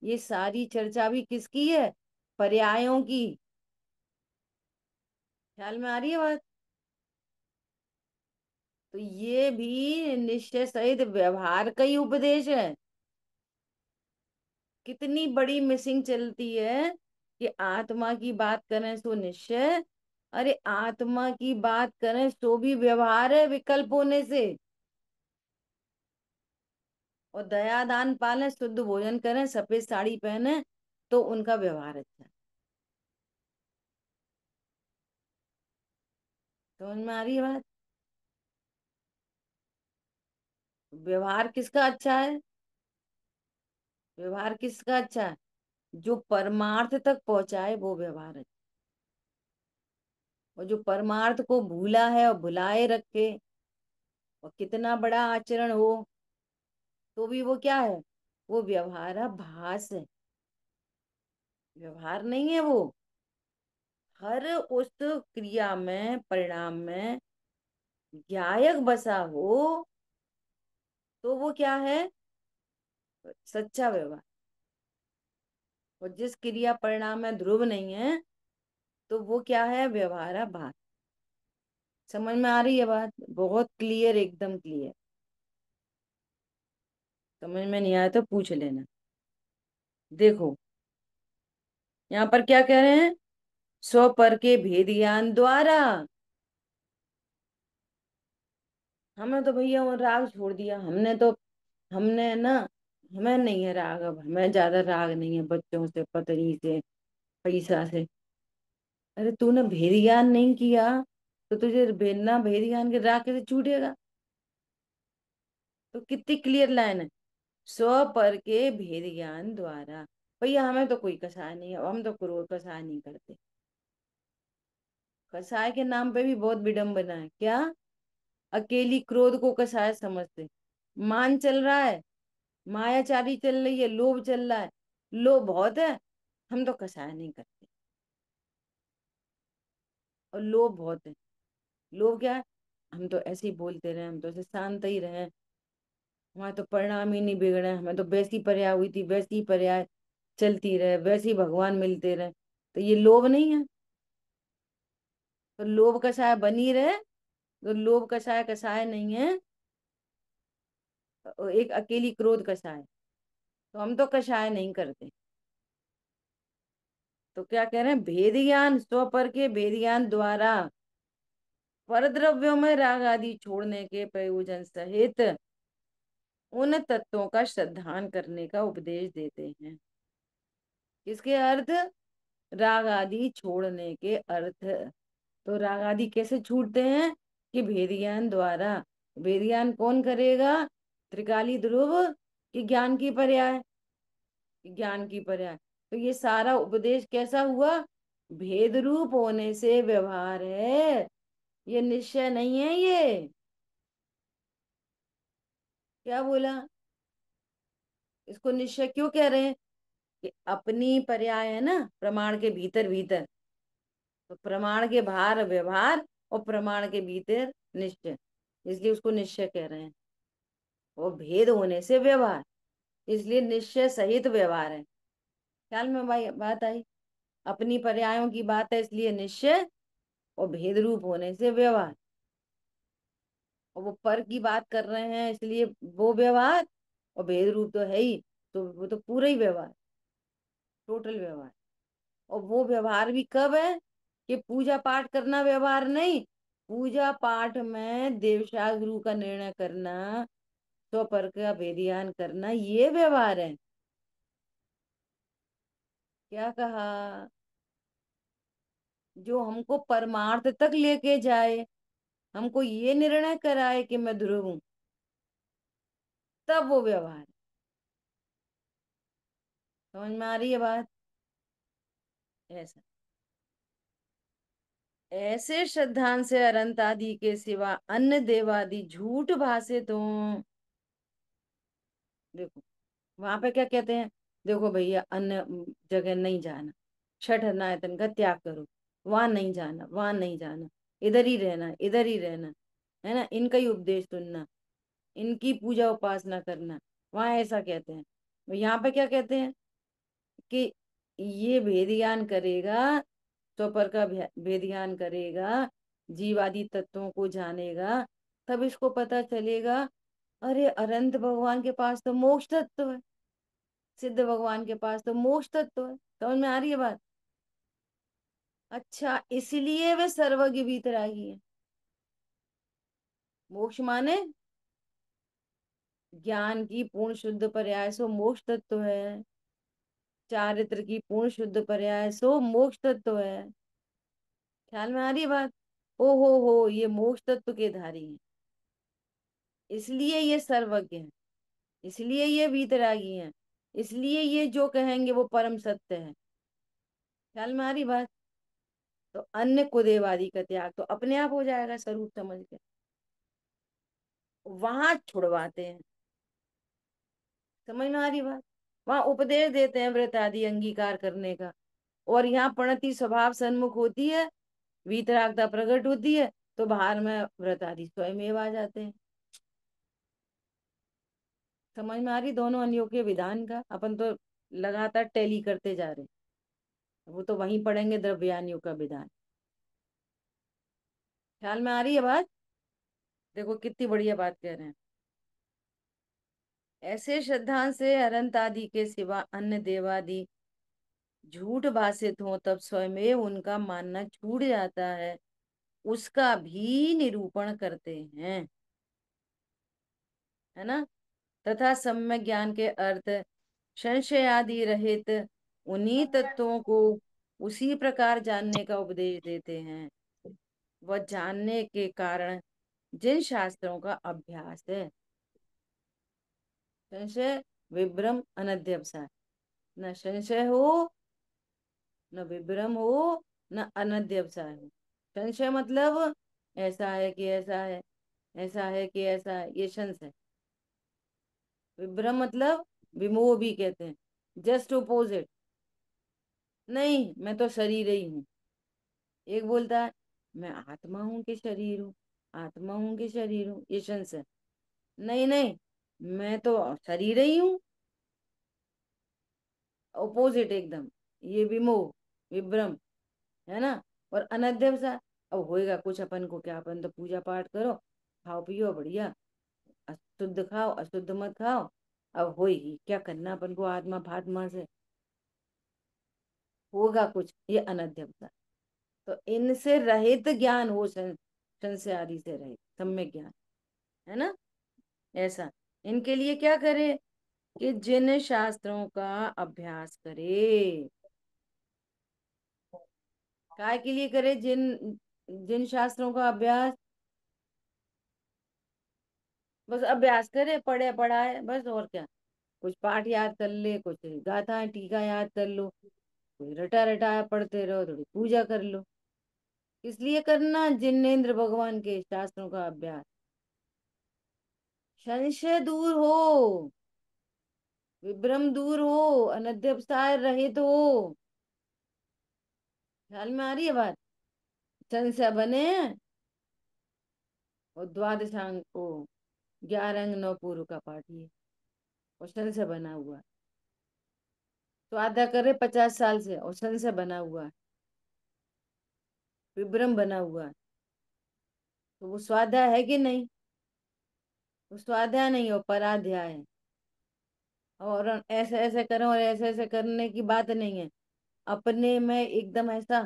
ये सारी चर्चा भी किसकी है? पर्यायों की। ख्याल में आ रही है बात? तो ये भी निश्चय सहित व्यवहार का ही उपदेश है। कितनी बड़ी मिसिंग चलती है कि आत्मा की बात करें सो निश्चय, अरे आत्मा की बात करें सो भी व्यवहार है विकल्प होने से। और दया दान पालें, शुद्ध भोजन करें, सफेद साड़ी पहने, तो उनका व्यवहार अच्छा है। समझ में आ रही है बात? व्यवहार किसका अच्छा है? व्यवहार किसका अच्छा है? जो परमार्थ तक पहुंचाए वो व्यवहार है। और जो परमार्थ को भूला है और भुलाए रखे, और कितना बड़ा आचरण हो, तो भी वो क्या है? वो व्यवहाराभास है। व्यवहार नहीं है वो। हर उस क्रिया में, परिणाम में ज्ञायक बसा हो, तो वो क्या है? सच्चा व्यवहार। और जिस क्रिया परिणाम में ध्रुव नहीं है, तो वो क्या है? व्यवहाराभास। समझ में आ रही है बात? बहुत क्लियर, एकदम क्लियर। समझ में नहीं आया तो पूछ लेना। देखो, यहाँ पर क्या कह रहे हैं? स्व पर के भेद ज्ञान द्वारा। हमें तो भैया वो राग छोड़ दिया हमने तो। हमने ना, हमें नहीं है राग, अब हमें ज्यादा राग नहीं है बच्चों से, पत्नी से, पैसा से। अरे तूने भेद ज्ञान नहीं किया, तो तुझे बिना भेद ज्ञान के राग कैसे छूटेगा? तो कितनी क्लियर लाइन है। स्व पर के भेद ज्ञान द्वारा। भैया हमें तो कोई कसाय नहीं है, हम तो क्रोध कसाय नहीं करते। कसाय के नाम पे भी बहुत विडम्बना है क्या? अकेली क्रोध को कसाय समझते। मान चल रहा है, मायाचारी चल रही है, लोभ चल रहा है, लोभ बहुत है, हम तो कसाय नहीं करते। और लोभ बहुत है। लोभ क्या है? हम तो ऐसे ही बोलते रहे, हम तो ऐसे शांत ही रहे, हमारे तो परिणाम ही नहीं बिगड़े, हमें तो वैसी पर्याय हुई थी, वैसी पर्याय चलती रहे, वैसे ही भगवान मिलते रहे। तो ये लोभ नहीं है? तो लोभ कसाय बनी रहे, तो लोभ कसाय कसाय नहीं है। तो एक अकेली क्रोध कसाय, तो हम तो कसाय नहीं करते। तो क्या कह रहे हैं? भेद ज्ञान, स्व पर के भेद ज्ञान द्वारा परद्रव्यों में राग आदि छोड़ने के प्रयोजन सहित उन तत्वों का श्रद्धान करने का उपदेश देते हैं। किसके अर्थ? राग आदि छोड़ने के अर्थ। तो राग आदि कैसे छूटते हैं? कि भेद ज्ञान द्वारा। भेद ज्ञान कौन करेगा? त्रिकाली ध्रुव की ज्ञान की पर्याय, ज्ञान की पर्याय। तो ये सारा उपदेश कैसा हुआ? भेद रूप होने से व्यवहार है, ये निश्चय नहीं है ये। क्या बोला? इसको निश्चय क्यों कह रहे हैं? कि अपनी पर्याय है ना, प्रमाण के भीतर भीतर, तो प्रमाण के बाहर व्यवहार और प्रमाण के भीतर निश्चय, इसलिए उसको निश्चय कह रहे हैं। वो भेद होने से व्यवहार, इसलिए निश्चय सहित व्यवहार है। ख्याल में भाई बात आई? अपनी पर्यायों की बात है इसलिए निश्चय, और भेद रूप होने से व्यवहार, और वो पर की बात कर रहे हैं इसलिए वो व्यवहार, और भेद रूप तो है ही, तो वो तो पूरा ही व्यवहार, टोटल व्यवहार। और वो व्यवहार भी कब है? कि पूजा पाठ करना व्यवहार नहीं, पूजा पाठ में देवशास्त्र गुरु का निर्णय करना, स्वपर का भेदियान करना, ये व्यवहार है। क्या कहा? जो हमको परमार्थ तक लेके जाए, हमको ये निर्णय कराए कि मैं ध्रुव हूं, तब वो व्यवहार है। समझ में आ रही है बात? ऐसा, ऐसे श्रद्धान से अनंत आदि के सिवा अन्य देवादि झूठ भाषित हों। देखो वहां पे क्या कहते हैं, देखो भैया अन्य जगह नहीं जाना, छठ नायतन का त्याग करो, वहां नहीं जाना, वहां नहीं जाना, इधर ही रहना, इधर ही रहना, है ना, इनका ही उपदेश सुनना, इनकी पूजा उपासना करना, वहां ऐसा कहते हैं। यहाँ पे क्या कहते हैं कि ये भेद ज्ञान करेगा, स्वपर का भेद ज्ञान करेगा, जीवादि तत्वों को जानेगा, तब इसको पता चलेगा, अरे अनंत भगवान के पास तो मोक्ष तत्व है, सिद्ध भगवान के पास तो मोक्ष तत्व है। समझ में आ रही है बात? अच्छा, इसलिए वे सर्वज्ञ वीतरागी है। मोक्ष माने ज्ञान की पूर्ण शुद्ध पर्याय सो मोक्ष तत्व है, चारित्र की पूर्ण शुद्ध पर्याय सो मोक्ष तत्व है। ख्याल में आ रही है बात? ओ हो, ये मोक्ष तत्व के धारी हैं, इसलिए ये सर्वज्ञ हैं, इसलिए ये वीतरागी हैं, इसलिए ये जो कहेंगे वो परम सत्य है। ख्याल में आ रही बात? तो अन्य कुदेवादी का त्याग तो अपने आप हो जाएगा स्वरूप समझ के, वहां छुड़वाते हैं। समझ में आ रही बात? वहां उपदेश देते हैं व्रत आदि अंगीकार करने का, और यहाँ प्रणति स्वभाव सन्मुख होती है, वीतरागता प्रकट होती है, तो बाहर में व्रत आदि स्वयं आ जाते हैं। समझ में आ रही दोनों अन्यों के विधान का? अपन तो लगातार टैली करते जा रहे हैं, वो तो वहीं पढ़ेंगे द्रव्यान्यों का विधान। ख्याल में आ रही है बात? देखो कितनी बढ़िया बात कह रहे हैं। ऐसे श्रद्धांत से अनंत आदि के सिवा अन्य देवादि झूठ भाषित हो, तब स्वयं उनका मानना छूट जाता है, उसका भी निरूपण करते हैं, है ना। तथा सम्यक ज्ञान के अर्थ संशय आदि रहित उन्हीं तत्वों को उसी प्रकार जानने का उपदेश देते हैं, वह जानने के कारण जिन शास्त्रों का अभ्यास है। संशय विभ्रम अनध्यवसाय, न संशय हो, न विभ्रम हो, न अनध्यवसाय हो। संशय मतलब ऐसा है कि ऐसा है, ऐसा है कि ऐसा है, ये संशय। विभ्रम मतलब विमोह भी कहते हैं, जस्ट ओपोजिट, नहीं मैं तो शरीर ही हूँ। एक बोलता है मैं आत्मा हूं कि शरीर हूँ, आत्मा हूं कि शरीर हूँ, ये संशय। नहीं नहीं, मैं तो शरीर ही हूँ, ओपोजिट एकदम, ये विमोह, विभ्रम, है ना। और अनध्यवसाय, अब होएगा कुछ अपन को क्या, अपन तो पूजा पाठ करो, खाओ पियो बढ़िया, शुद्ध खाओ अशुद्ध मत खाओ, अब होएगी क्या करना अपन को आत्मा फात्मा से, होगा कुछ, ये अनध्यवसाय। तो इनसे रहित ज्ञान हो, संशय आदि से रहित सम्यक ज्ञान, है ना। ऐसा, इनके लिए क्या करे कि जिन शास्त्रों का अभ्यास करे, काय के लिए करे, जिन जिन शास्त्रों का अभ्यास, बस अभ्यास करे, पढ़े पढ़ाए बस, और क्या। कुछ पाठ याद कर ले, कुछ गाथा टीका याद कर लो, कुछ रटा रटाया पढ़ते रहो, थोड़ी पूजा कर लो। इसलिए करना जिनेन्द्र भगवान के शास्त्रों का अभ्यास, संशय दूर हो, विभ्रम दूर हो, अनध्यवसाय रहित हो। ख्याल में आ रही है बात? संशय बने हैं, और द्वादशांग को 11 अंग 9 पूर्व का पाठी है, और संशय बना हुआ है। स्वाध्याय करे 50 साल से, और संशय बना हुआ है, विभ्रम बना हुआ है। तो वो स्वाध्याय है कि नहीं? वो स्वाध्याय नहीं हो, पराध्याय है। और ऐसे ऐसे करो और ऐसे ऐसे करने की बात नहीं है। अपने में एकदम ऐसा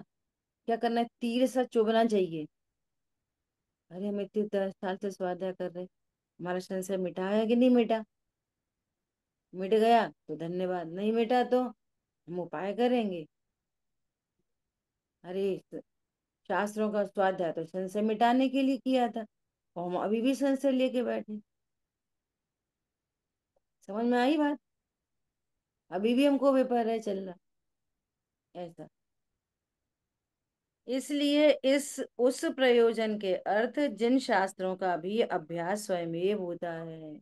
क्या करना है, तीर सा चुभना चाहिए। अरे हम इतने 10 साल से स्वाध्याय कर रहे, हमारा संशय मिटा है कि नहीं मिटा? मिट गया तो धन्यवाद, नहीं मिटा तो हम उपाय करेंगे। अरे शास्त्रों का स्वाध्याय तो संशय मिटाने के लिए किया था, और हम अभी भी संशय लेके बैठे। समझ में आई बात? अभी भी हमको विपर्य चल रहा ऐसा। इसलिए इस उस प्रयोजन के अर्थ जिन शास्त्रों का भी अभ्यास स्वयमेव होता है।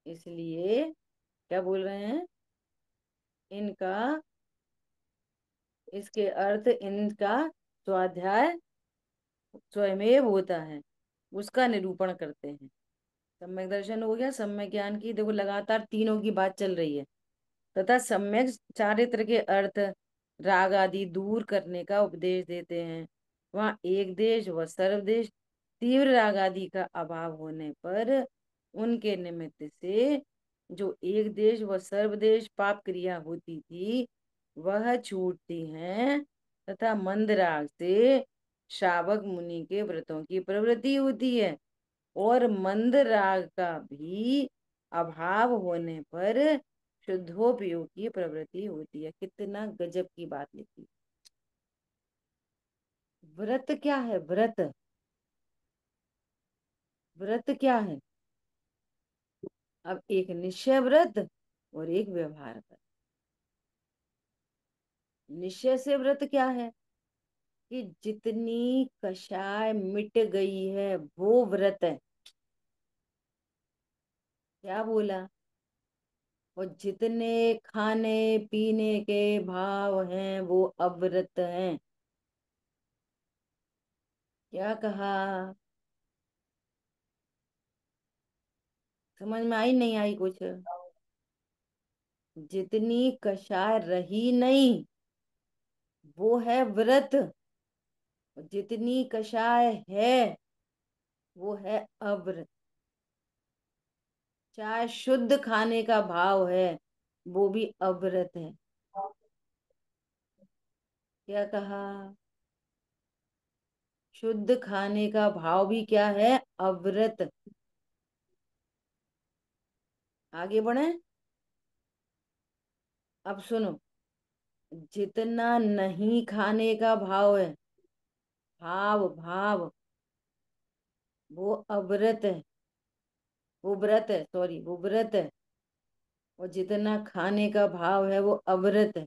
इसलिए क्या बोल रहे हैं, इनका, इसके अर्थ इनका स्वाध्याय स्वयमेव होता है, उसका निरूपण करते हैं। सम्यक दर्शन हो गया, सम्यक ज्ञान की देखो लगातार तीनों की बात चल रही है। तथा सम्यक चारित्र के अर्थ राग आदि दूर करने का उपदेश देते हैं। वहाँ एक देश व सर्वदेश तीव्र राग आदि का अभाव होने पर उनके निमित्त से जो एक देश व सर्वदेश पाप क्रिया होती थी वह छूटती हैं, तथा मंद राग से श्रावक मुनि के व्रतों की प्रवृत्ति होती है। और मंद राग का भी अभाव होने पर शुद्धोपयोग की प्रवृत्ति होती है। कितना गजब की बात लिखी। व्रत क्या है? व्रत, व्रत क्या है? अब एक निश्चय व्रत और एक व्यवहार व्रत। निश्चय से व्रत क्या है कि जितनी कषाय मिट गई है वो व्रत है। क्या बोला? और जितने खाने पीने के भाव हैं वो अव्रत हैं। क्या कहा? समझ में आई नहीं आई कुछ? जितनी कषाय रही नहीं वो है व्रत, और जितनी कषाय है वो है अव्रत। चाहे शुद्ध खाने का भाव है वो भी अव्रत है। क्या कहा? शुद्ध खाने का भाव भी क्या है? अव्रत। आगे बढ़े, अब सुनो। जितना नहीं खाने का भाव है, भाव भाव, वो अव्रत है, वो व्रत है, सॉरी वो व्रत है। और जितना खाने का भाव है वो अव्रत है।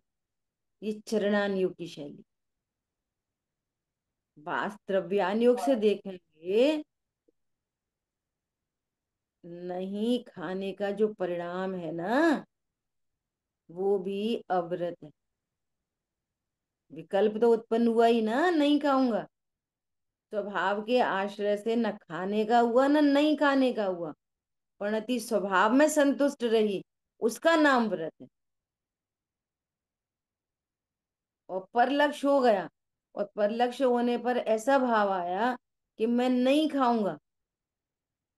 ये चरणान योग की शैली। वास्त्रव्यान योग से देखेंगे, नहीं खाने का जो परिणाम है ना वो भी अव्रत है। विकल्प तो उत्पन्न हुआ ही ना, नहीं खाऊंगा। स्वभाव के आश्रय से न खाने का हुआ न नहीं खाने का हुआ, परंतु स्वभाव में संतुष्ट रही, उसका नाम व्रत है। और परलक्ष्य हो गया, और परलक्ष्य होने पर ऐसा भाव आया कि मैं नहीं खाऊंगा,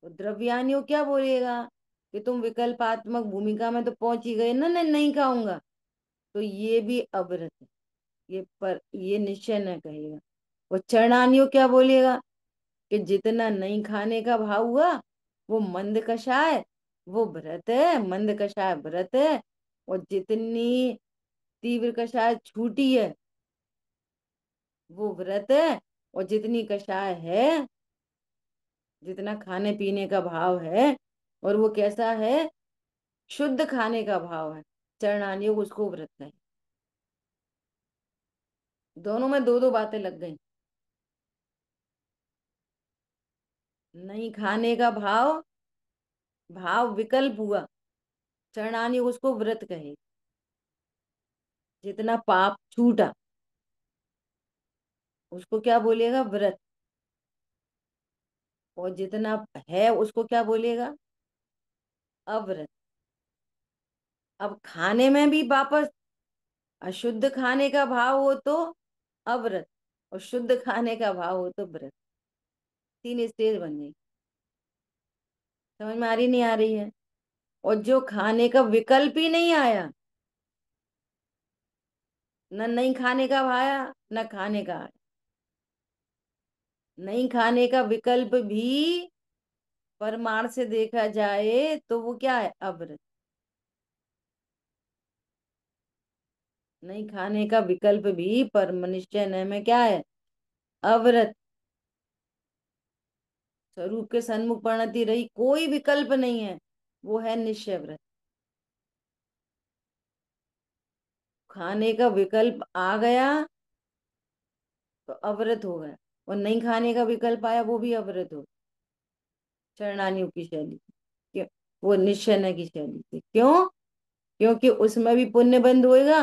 तो द्रव्यानियों क्या बोलेगा कि तुम विकल्पात्मक भूमिका में तो पहुंच ही गए ना, नहीं खाऊंगा, तो ये भी अव्रत है। ये निश्चय न कहेगा। वो चरणानियों क्या बोलेगा कि जितना नहीं खाने का भाव हुआ वो मंद कषाय, वो व्रत है, मंद कषाय व्रत है। और जितनी तीव्र कषाय छूटी है वो व्रत है। और जितनी कषाय है, जितना खाने पीने का भाव है, और वो कैसा है, शुद्ध खाने का भाव है, चरणानियोग उसको व्रत है। दोनों में दो दो बातें लग गई। नहीं खाने का भाव, भाव विकल्प हुआ, चरणानी उसको व्रत कहे। जितना पाप छूटा उसको क्या बोलेगा, व्रत। और जितना है उसको क्या बोलेगा, अव्रत। अब खाने में भी वापस अशुद्ध खाने का भाव हो तो अव्रत, और शुद्ध खाने का भाव हो तो व्रत। तीन स्टेज बन गई। समझ में आ रही नहीं आ रही है? और जो खाने का विकल्प ही नहीं आया, न नहीं खाने का भाया, न खाने का आया, नहीं खाने का विकल्प भी परमाण से देखा जाए तो वो क्या है, अव्रत। नहीं खाने का विकल्प भी पर मनुष्य न में क्या है, अव्रत। स्वरूप के सन्मुख प्रणति रही, कोई विकल्प नहीं है, वो है निश्चय व्रत। खाने का विकल्प आ गया तो अव्रत हो गया, और नहीं खाने का विकल्प आया वो भी अव्रत हो। चरणानियों की शैली से। क्यों? वो निश्चय की शैली से। क्यों? क्योंकि उसमें भी पुण्य बंद होएगा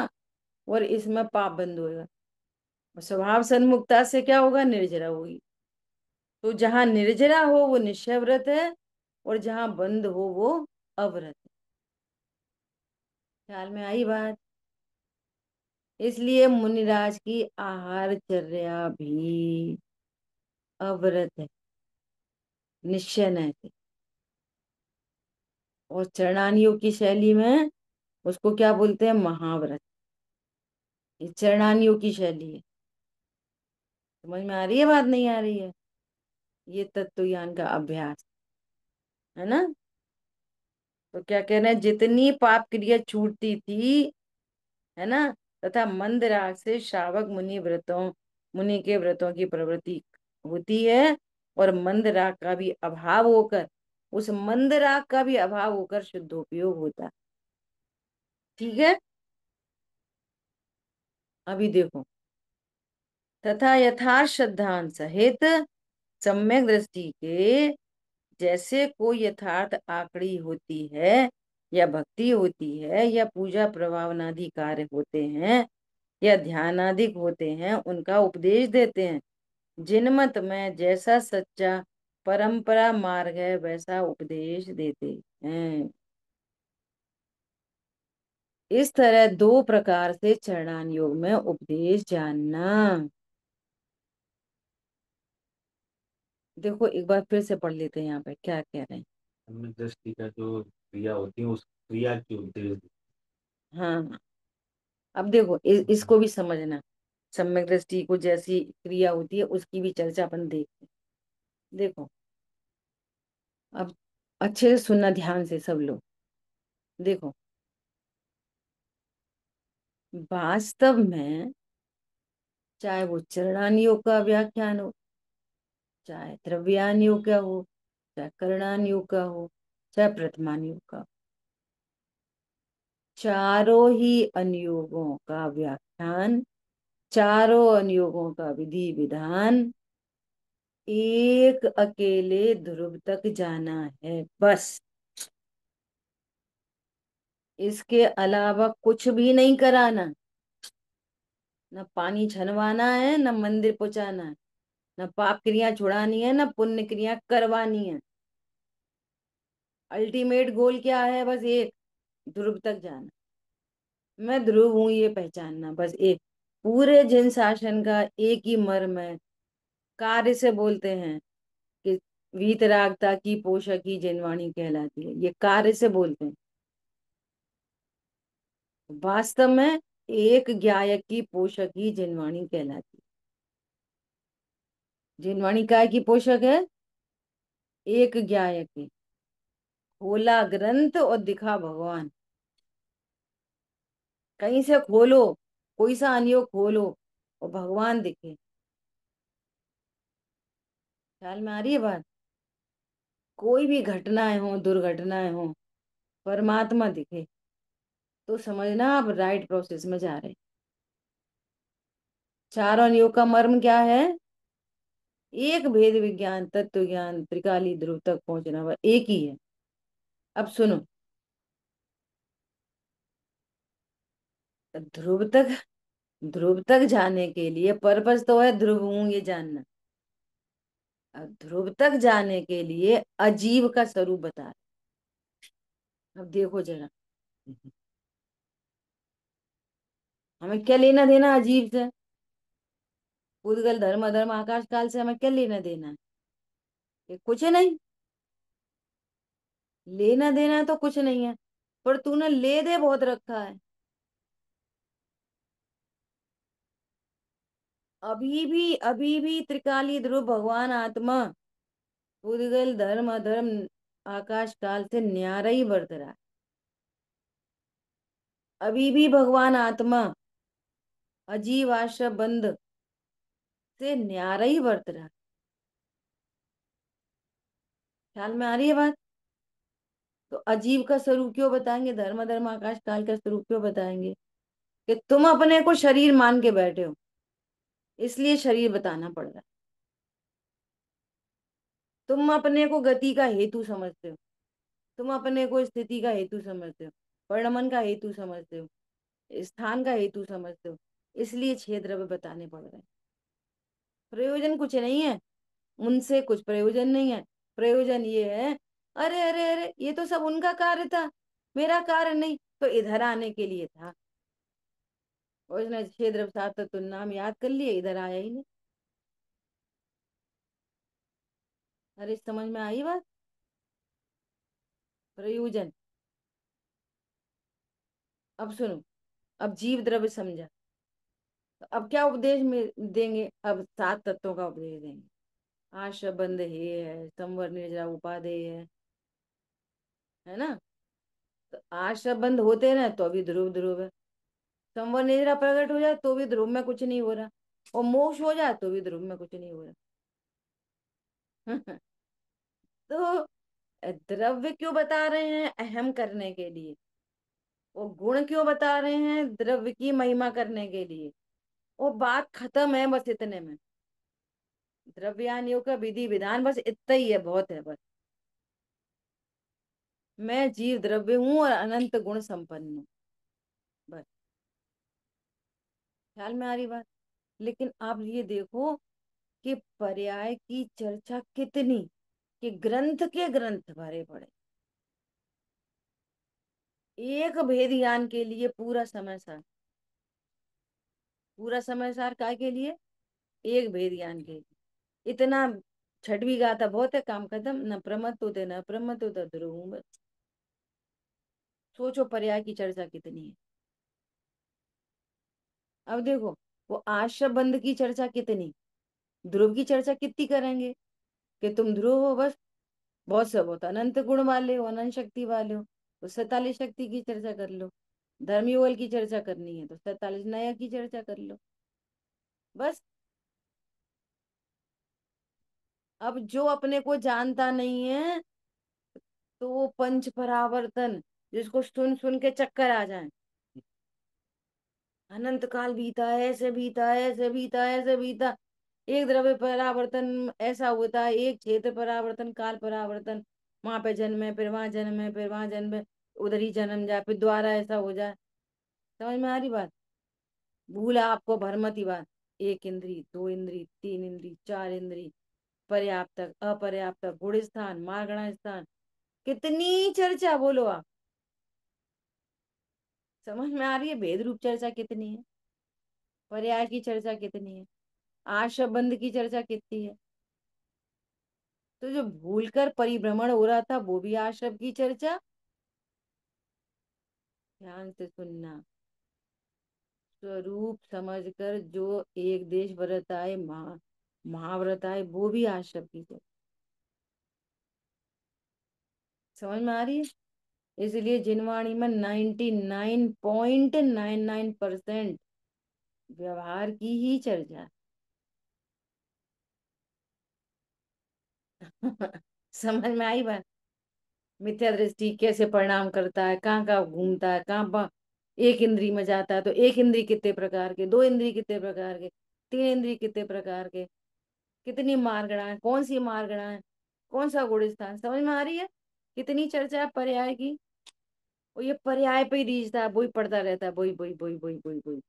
और इसमें पाप बंद होएगा। और स्वभाव सन्मुखता से क्या होगा, निर्जरा होगी। तो जहां निर्जरा हो वो निश्चय व्रत है, और जहां बंद हो वो अव्रत है। ख्याल में आई बात? इसलिए मुनिराज की आहारचर्या भी अव्रत है, निश्चय न है। और चरणानियों की शैली में उसको क्या बोलते हैं, महाव्रत। ये चरणानियों की शैली है। समझ में आ रही है बात, नहीं आ रही है? ये तत्व ज्ञान का अभ्यास है ना। तो क्या कह रहे हैं, जितनी पाप क्रिया छूटती थी, है ना, तथा मंद राग से श्रावक मुनि के व्रतों की प्रवृत्ति होती है। और मंद राग का भी अभाव होकर, उस मंद राग का भी अभाव होकर शुद्धोपयोग होता है। ठीक है। अभी देखो, तथा यथार्थ श्रद्धान सहित सम्यक दृष्टि के, जैसे कोई यथार्थ आकड़ी होती है, या भक्ति होती है, या पूजा प्रभावनादि कार्य होते हैं, या ध्यानादिक होते हैं, उनका उपदेश देते हैं। जिनमत में जैसा सच्चा परंपरा मार्ग है वैसा उपदेश देते हैं। इस तरह दो प्रकार से चरणान योग में उपदेश जानना। देखो एक बार फिर से पढ़ लेते हैं, यहाँ पे क्या कह रहे हैं। हमें दृष्टि का जो क्रिया होती है उस क्रिया के उद्देश्य। हाँ, अब देखो इसको भी समझना। सम्यक दृष्टि को जैसी क्रिया होती है उसकी भी चर्चा अपन देखते हैं। देखो, अब अच्छे से सुनना ध्यान से सब लोग। देखो, वास्तव में चाहे वो चरणान योग का व्याख्यान हो, चाहे द्रव्यान योग का हो, चाहे करणान योग का हो, चाहे प्रथमान योग का हो, चारों ही अनुयोगों का व्याख्यान, चारों अनुयोगों का विधि विधान एक अकेले ध्रुव तक जाना है, बस। इसके अलावा कुछ भी नहीं कराना। न पानी छनवाना है, न मंदिर पहुंचाना है, न पाप क्रिया छुड़ानी है, न पुण्य क्रिया करवानी है। अल्टीमेट गोल क्या है, बस एक, ध्रुव तक जाना। मैं ध्रुव हूं ये पहचानना, बस एक। पूरे जिन शासन का एक ही मर्म है। कार्य से बोलते हैं कि वीतरागता की पोषक ही जिनवाणी कहलाती है, ये कार्य से बोलते हैं। वास्तव में एक ज्ञायक की पोषक ही जिनवाणी कहलाती है। जिनवाणी काय की पोषक है, एक ज्ञायक की। खोला ग्रंथ और दिखा भगवान। कहीं से खोलो, कोई सा अनियोग खोलो और भगवान दिखे। ख्याल में आ रही है बात? कोई भी घटनाएं हो, दुर्घटनाएं हो, परमात्मा दिखे तो समझना आप राइट प्रोसेस में जा रहे हैं। चारों योग का मर्म क्या है, एक भेद विज्ञान तत्व ज्ञान त्रिकाली ध्रुव तक पहुंचना, वह एक ही है। अब सुनो, ध्रुव तक, ध्रुव तक जाने के लिए पर्पस तो है ध्रुव हूं ये जानना। अब ध्रुव तक जाने के लिए अजीव का स्वरूप बता रहे। अब देखो जरा, हमें क्या लेना देना अजीब से? उद्गल धर्म अधर्म आकाश काल से हमें क्या लेना देना है? ये कुछ नहीं। लेना देना तो कुछ नहीं है, पर तूने ले दे बहुत रखा है। अभी भी त्रिकाली ध्रुव भगवान आत्मा उद्गल धर्म अधर्म आकाश काल से न्यारा ही बरत रहा है। अभी भी भगवान आत्मा अजीव आश्रय बंद से न्यारा ही बरत रहा है। ख्याल में आ रही है बात? तो अजीव का स्वरूप क्यों बताएंगे, धर्म धर्म आकाश काल का स्वरूप क्यों बताएंगे? कि तुम अपने को शरीर मान के बैठे हो, इसलिए शरीर बताना पड़ रहा है। तुम अपने को गति का हेतु समझते हो, तुम अपने को स्थिति का हेतु समझते हो, परिणमन का हेतु समझते हो, स्थान का हेतु समझते हो, इसलिए छह द्रव्य बताने पड़ रहे हैं। प्रयोजन कुछ नहीं है, उनसे कुछ प्रयोजन नहीं है। प्रयोजन ये है, अरे अरे अरे ये तो सब उनका कार्य था, मेरा कार्य नहीं, तो इधर आने के लिए था। और उसने छह द्रव्य सात तत्व नाम याद कर लिए, इधर आया ही नहीं। अरे समझ में आई बात? प्रयोजन। अब सुनो, अब जीव द्रव्य समझा, तो अब क्या उपदेश में देंगे? अब सात तत्वों का उपदेश देंगे। आश्रय बंध हे है, संवर निर्जरा उपादेय है ना? तो आश्रय बंध होते ना तो अभी ध्रुव ध्रुव है, संवर निर्जरा प्रकट हो जाए तो भी ध्रुव में कुछ नहीं हो रहा, और मोक्ष हो जाए तो भी ध्रुव में कुछ नहीं हो रहा। तो द्रव्य क्यों बता रहे हैं? अहम करने के लिए। और गुण क्यों बता रहे हैं? द्रव्य की महिमा करने के लिए। वो बात खत्म है बस इतने में। द्रव्यानियों का विधि विधान बस इतना ही है, बहुत है बस। मैं जीव द्रव्य हूं और अनंत गुण संपन्न हूँ, बस। ख्याल में आ रही बात? लेकिन आप ये देखो कि पर्याय की चर्चा कितनी, कि ग्रंथ के ग्रंथ भरे पड़े। एक भेद ज्ञान के लिए पूरा समय सार, पूरा समय सार काय के लिए? एक भेद ज्ञान के लिए इतना। छठवीं गाथा बहुत है, काम खत्म। न प्रमत्त होते न प्रमत्त होता ध्रुव बस। सोचो पर्याय की चर्चा कितनी है। अब देखो, वो आश्रय बंध की चर्चा कितनी, ध्रुव की चर्चा कितनी करेंगे? कि तुम ध्रुव हो बस, बहुत सब होता, अनंत गुण वाले हो, अनंत शक्ति वाले हो, तो 47 शक्ति की चर्चा कर लो। धर्मयुगल की चर्चा करनी है तो 47 नया की चर्चा कर लो, बस। अब जो अपने को जानता नहीं है, तो वो पंच परावर्तन, जिसको सुन सुन के चक्कर आ जाए, अनंत काल बीता है, ऐसे बीता है, ऐसे बीता है, ऐसे बीता, एक द्रव्य परावर्तन ऐसा होता है, एक क्षेत्र परावर्तन, काल परावर्तन, वहां पे जन्म है, फिर वहां जन्म है, फिर वहां जन्म है, उधर ही जन्म जाए, फिर दोबारा ऐसा हो जाए। समझ में आ रही बात? भूल है आपको भरमती बात। एक इंद्री, दो इंद्री, तीन इंद्री, चार इंद्री, पर्याप्त अपर्याप्त, गुण स्थान, मार्गणा स्थान, कितनी चर्चा बोलो आप। समझ में आ रही है? भेद रूप चर्चा कितनी है, पर्याय की चर्चा कितनी है, आशबंध की चर्चा कितनी है। तो जो भूलकर परिभ्रमण हो रहा था वो भी आश्रम की चर्चा। ध्यान से सुनना, स्वरूप समझकर जो एक देश व्रत आए, महाव्रत आए, वो भी आश्रम की चर्चा। समझ में आ रही है? इसलिए जिनवाणी में 99.99% व्यवहार की ही चर्चा। समझ में आई बात? मिथ्या दृष्टि कैसे परिणाम करता है, कहाँ कहाँ घूमता है, कहाँ पर एक इंद्री में जाता है, तो एक इंद्री कितने प्रकार के, दो इंद्री कितने प्रकार के, तीन इंद्री कितने प्रकार के, कितनी मार्गणा है, कौन सी मार्गणा है, कौन सा गुण स्थान। समझ में आ रही है? कितनी चर्चा है पर्याय की। और ये पर्याय पे ही रीझता है, वही पढ़ता रहता है, वही वही वही वही वही वही।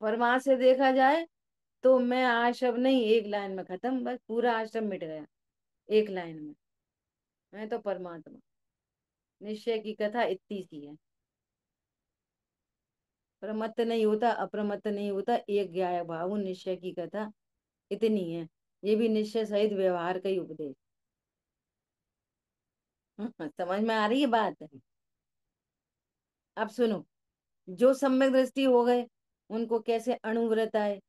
परमार्थ से देखा जाए तो मैं आश्रम नहीं, एक लाइन में खत्म, बस पूरा आश्रम मिट गया एक लाइन में। मैं तो परमात्मा। निश्चय की कथा इतनी सी है। प्रमत्त नहीं होता, अप्रमत्त नहीं होता, एक ज्ञाय भाव निश्चय की कथा इतनी है। ये भी निश्चय सहित व्यवहार का ही उपदेश। समझ में आ रही है बात? अब सुनो, जो सम्यक दृष्टि हो गए उनको कैसे अणुव्रत आए,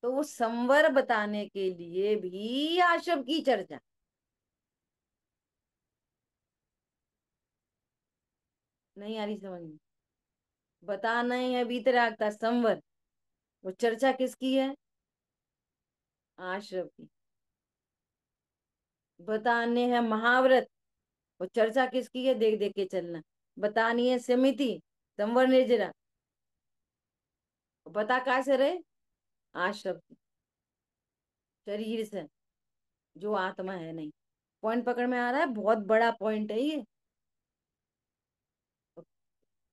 तो वो संवर बताने के लिए भी आशव की चर्चा। नहीं आ रही समझ में? बताना ही है वीतरागता संवर। वो चर्चा किसकी है? आश्रव की। बताने हैं महाव्रत। वो चर्चा किसकी है? देख देख के चलना। बतानी है समिति, संवर निर्जरा। बता कहाँ से रहे? आश्रव की। शरीर से, जो आत्मा है नहीं। पॉइंट पकड़ में आ रहा है? बहुत बड़ा पॉइंट है ये।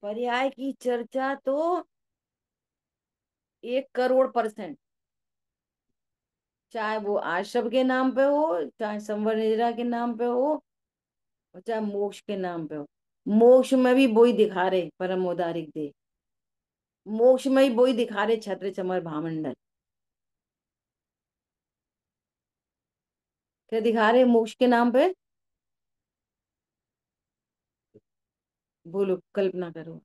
पर्याय की चर्चा तो 1 करोड़ %। चाहे वो आश्रम के नाम पे हो, चाहे संवर निद्रा के नाम पे हो, और चाहे मोक्ष के नाम पे हो। मोक्ष में भी वही दिखा रहे परम औदारिक दे। मोक्ष में ही वही दिखा रहे छत्र चमर भामंडल। क्या दिखा रहे मोक्ष के नाम पे? बोलो, कल्पना करो।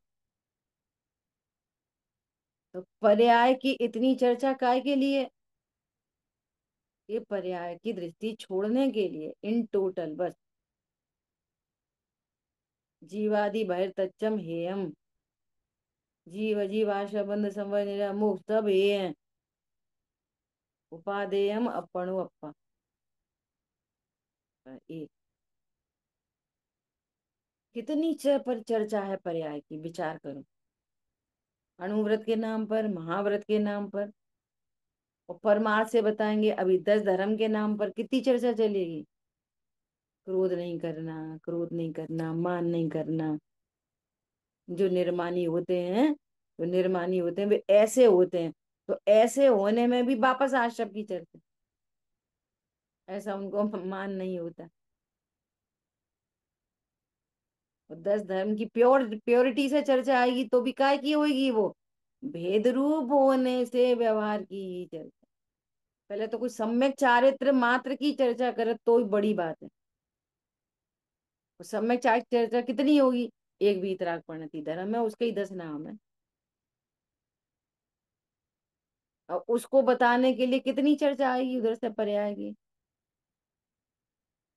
तो पर्याय की इतनी चर्चा काय के लिए? ये पर्याय की दृष्टि छोड़ने के लिए, इन टोटल बस। जीवादि बहिर तच्चम हेयम। जीव जीव आशा बंध संवर निरा मोक्ष सब हे हैं। उपादेयम अपणु अपा। एक कितनी पर चर्चा है पर्याय की, विचार करो। अणुव्रत के नाम पर, महाव्रत के नाम पर, और परमार्थ से बताएंगे अभी 10 धर्म के नाम पर कितनी चर्चा चलेगी। क्रोध नहीं करना, क्रोध नहीं करना, मान नहीं करना। जो निर्मानी होते हैं, जो निर्मानी होते हैं वे ऐसे होते हैं। तो ऐसे होने में भी वापस आश्रम की चर्चा। ऐसा उनको मान नहीं होता। और 10 धर्म की प्योरिटी से चर्चा आएगी तो भी काय की होगी वो? भेद रूप होने से व्यवहार की ही चर्चा। पहले तो कोई सम्यक चारित्र मात्र की चर्चा करे तो ही बड़ी बात है। और सम्यक चारित्र चर्चा कितनी होगी? एक वीतराग परिणति धर्म है, उसके ही 10 नाम है। और उसको बताने के लिए कितनी चर्चा आएगी उधर से पर्याय की।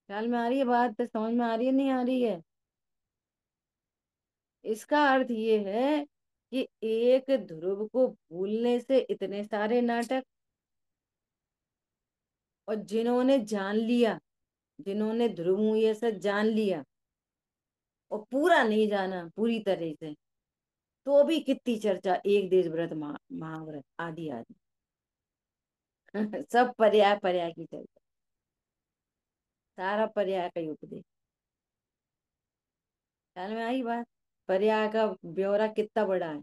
ख्याल में आ रही है बात? तो समझ में आ रही है नहीं आ रही है? इसका अर्थ ये है कि एक ध्रुव को भूलने से इतने सारे नाटक। और जिन्होंने जान लिया, जिन्होंने ध्रुव ये सब जान लिया और पूरा नहीं जाना पूरी तरह से, तो भी कितनी चर्चा। एक देश व्रत, महाव्रत, आदि आदि। सब पर्याय पर्याय की चर्चा। सारा पर्याय का ही उपदेश। ख्याल में आई बात? पर्याय का ब्यौरा कितना बड़ा है।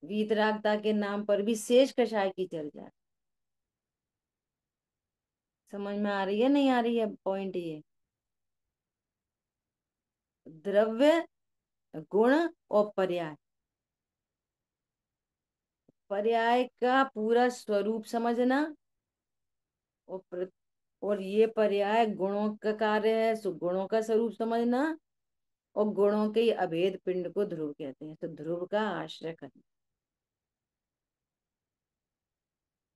वीतरागता के नाम पर भी शेष कषाय की चर्चा। समझ में आ रही है नहीं आ रही है पॉइंट ये? द्रव्य, गुण और पर्याय। पर्याय का पूरा स्वरूप समझना। और और ये पर्याय गुणों का कार्य है, सो गुणों का स्वरूप समझना। और गुणों के अभेद पिंड को ध्रुव कहते हैं, तो ध्रुव का आश्रय करना।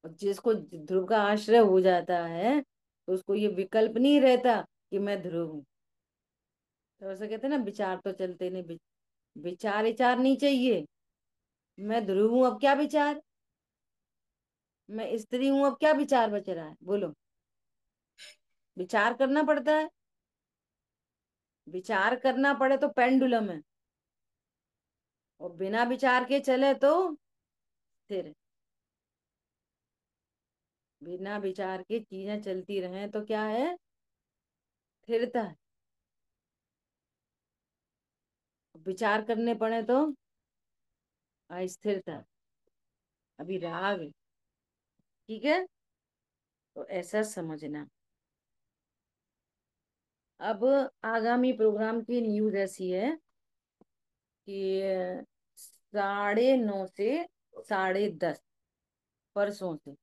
और जिसको ध्रुव का आश्रय हो जाता है तो उसको ये विकल्प नहीं रहता कि मैं ध्रुव हूँ। तो ऐसा कहते हैं ना, विचार तो चलते नहीं, विचार विचार नहीं चाहिए। मैं ध्रुव हूँ, अब क्या विचार? मैं स्त्री हूँ, अब क्या विचार बच रहा है? बोलो। विचार करना पड़ता है। विचार करना पड़े तो पेंडुलम है, और बिना विचार के चले तो स्थिर। बिना विचार के चीजें चलती रहें तो क्या है? स्थिरता है। विचार करने पड़े तो अस्थिरता। अभी राग है। ठीक है, तो ऐसा समझना। अब आगामी प्रोग्राम की न्यूज ऐसी है कि 9:30 से 10:30, परसों से,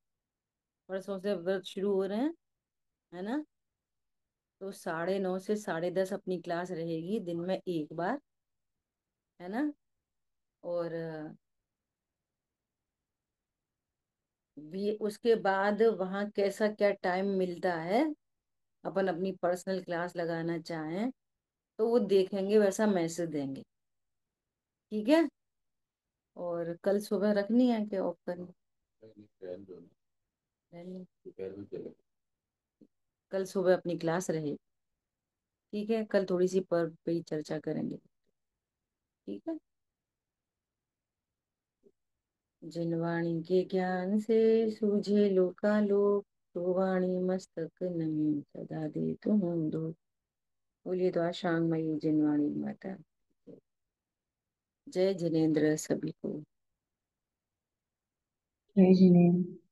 परसों से व्रत शुरू हो रहे हैं, है ना? तो 9:30 से 10:30 अपनी क्लास रहेगी दिन में एक बार, है ना? और भी उसके बाद वहाँ कैसा क्या टाइम मिलता है, अपन अपनी पर्सनल क्लास लगाना चाहें तो वो देखेंगे, वैसा मैसेज देंगे। ठीक है। और कल सुबह रखनी है कि ऑफ करनी? रहनी। कल सुबह अपनी क्लास रहे। ठीक है, कल थोड़ी सी पर्व पे ही चर्चा करेंगे। ठीक है। जिनवाणी के ज्ञान से सूझे लोकालोक, तो वाणी मस्तक नमी सदा दे तुम दो। बोलिए तो आशांग मई जिनवाणी माता। जय जिनेन्द्र सभी को। जय जिनेन्द्र।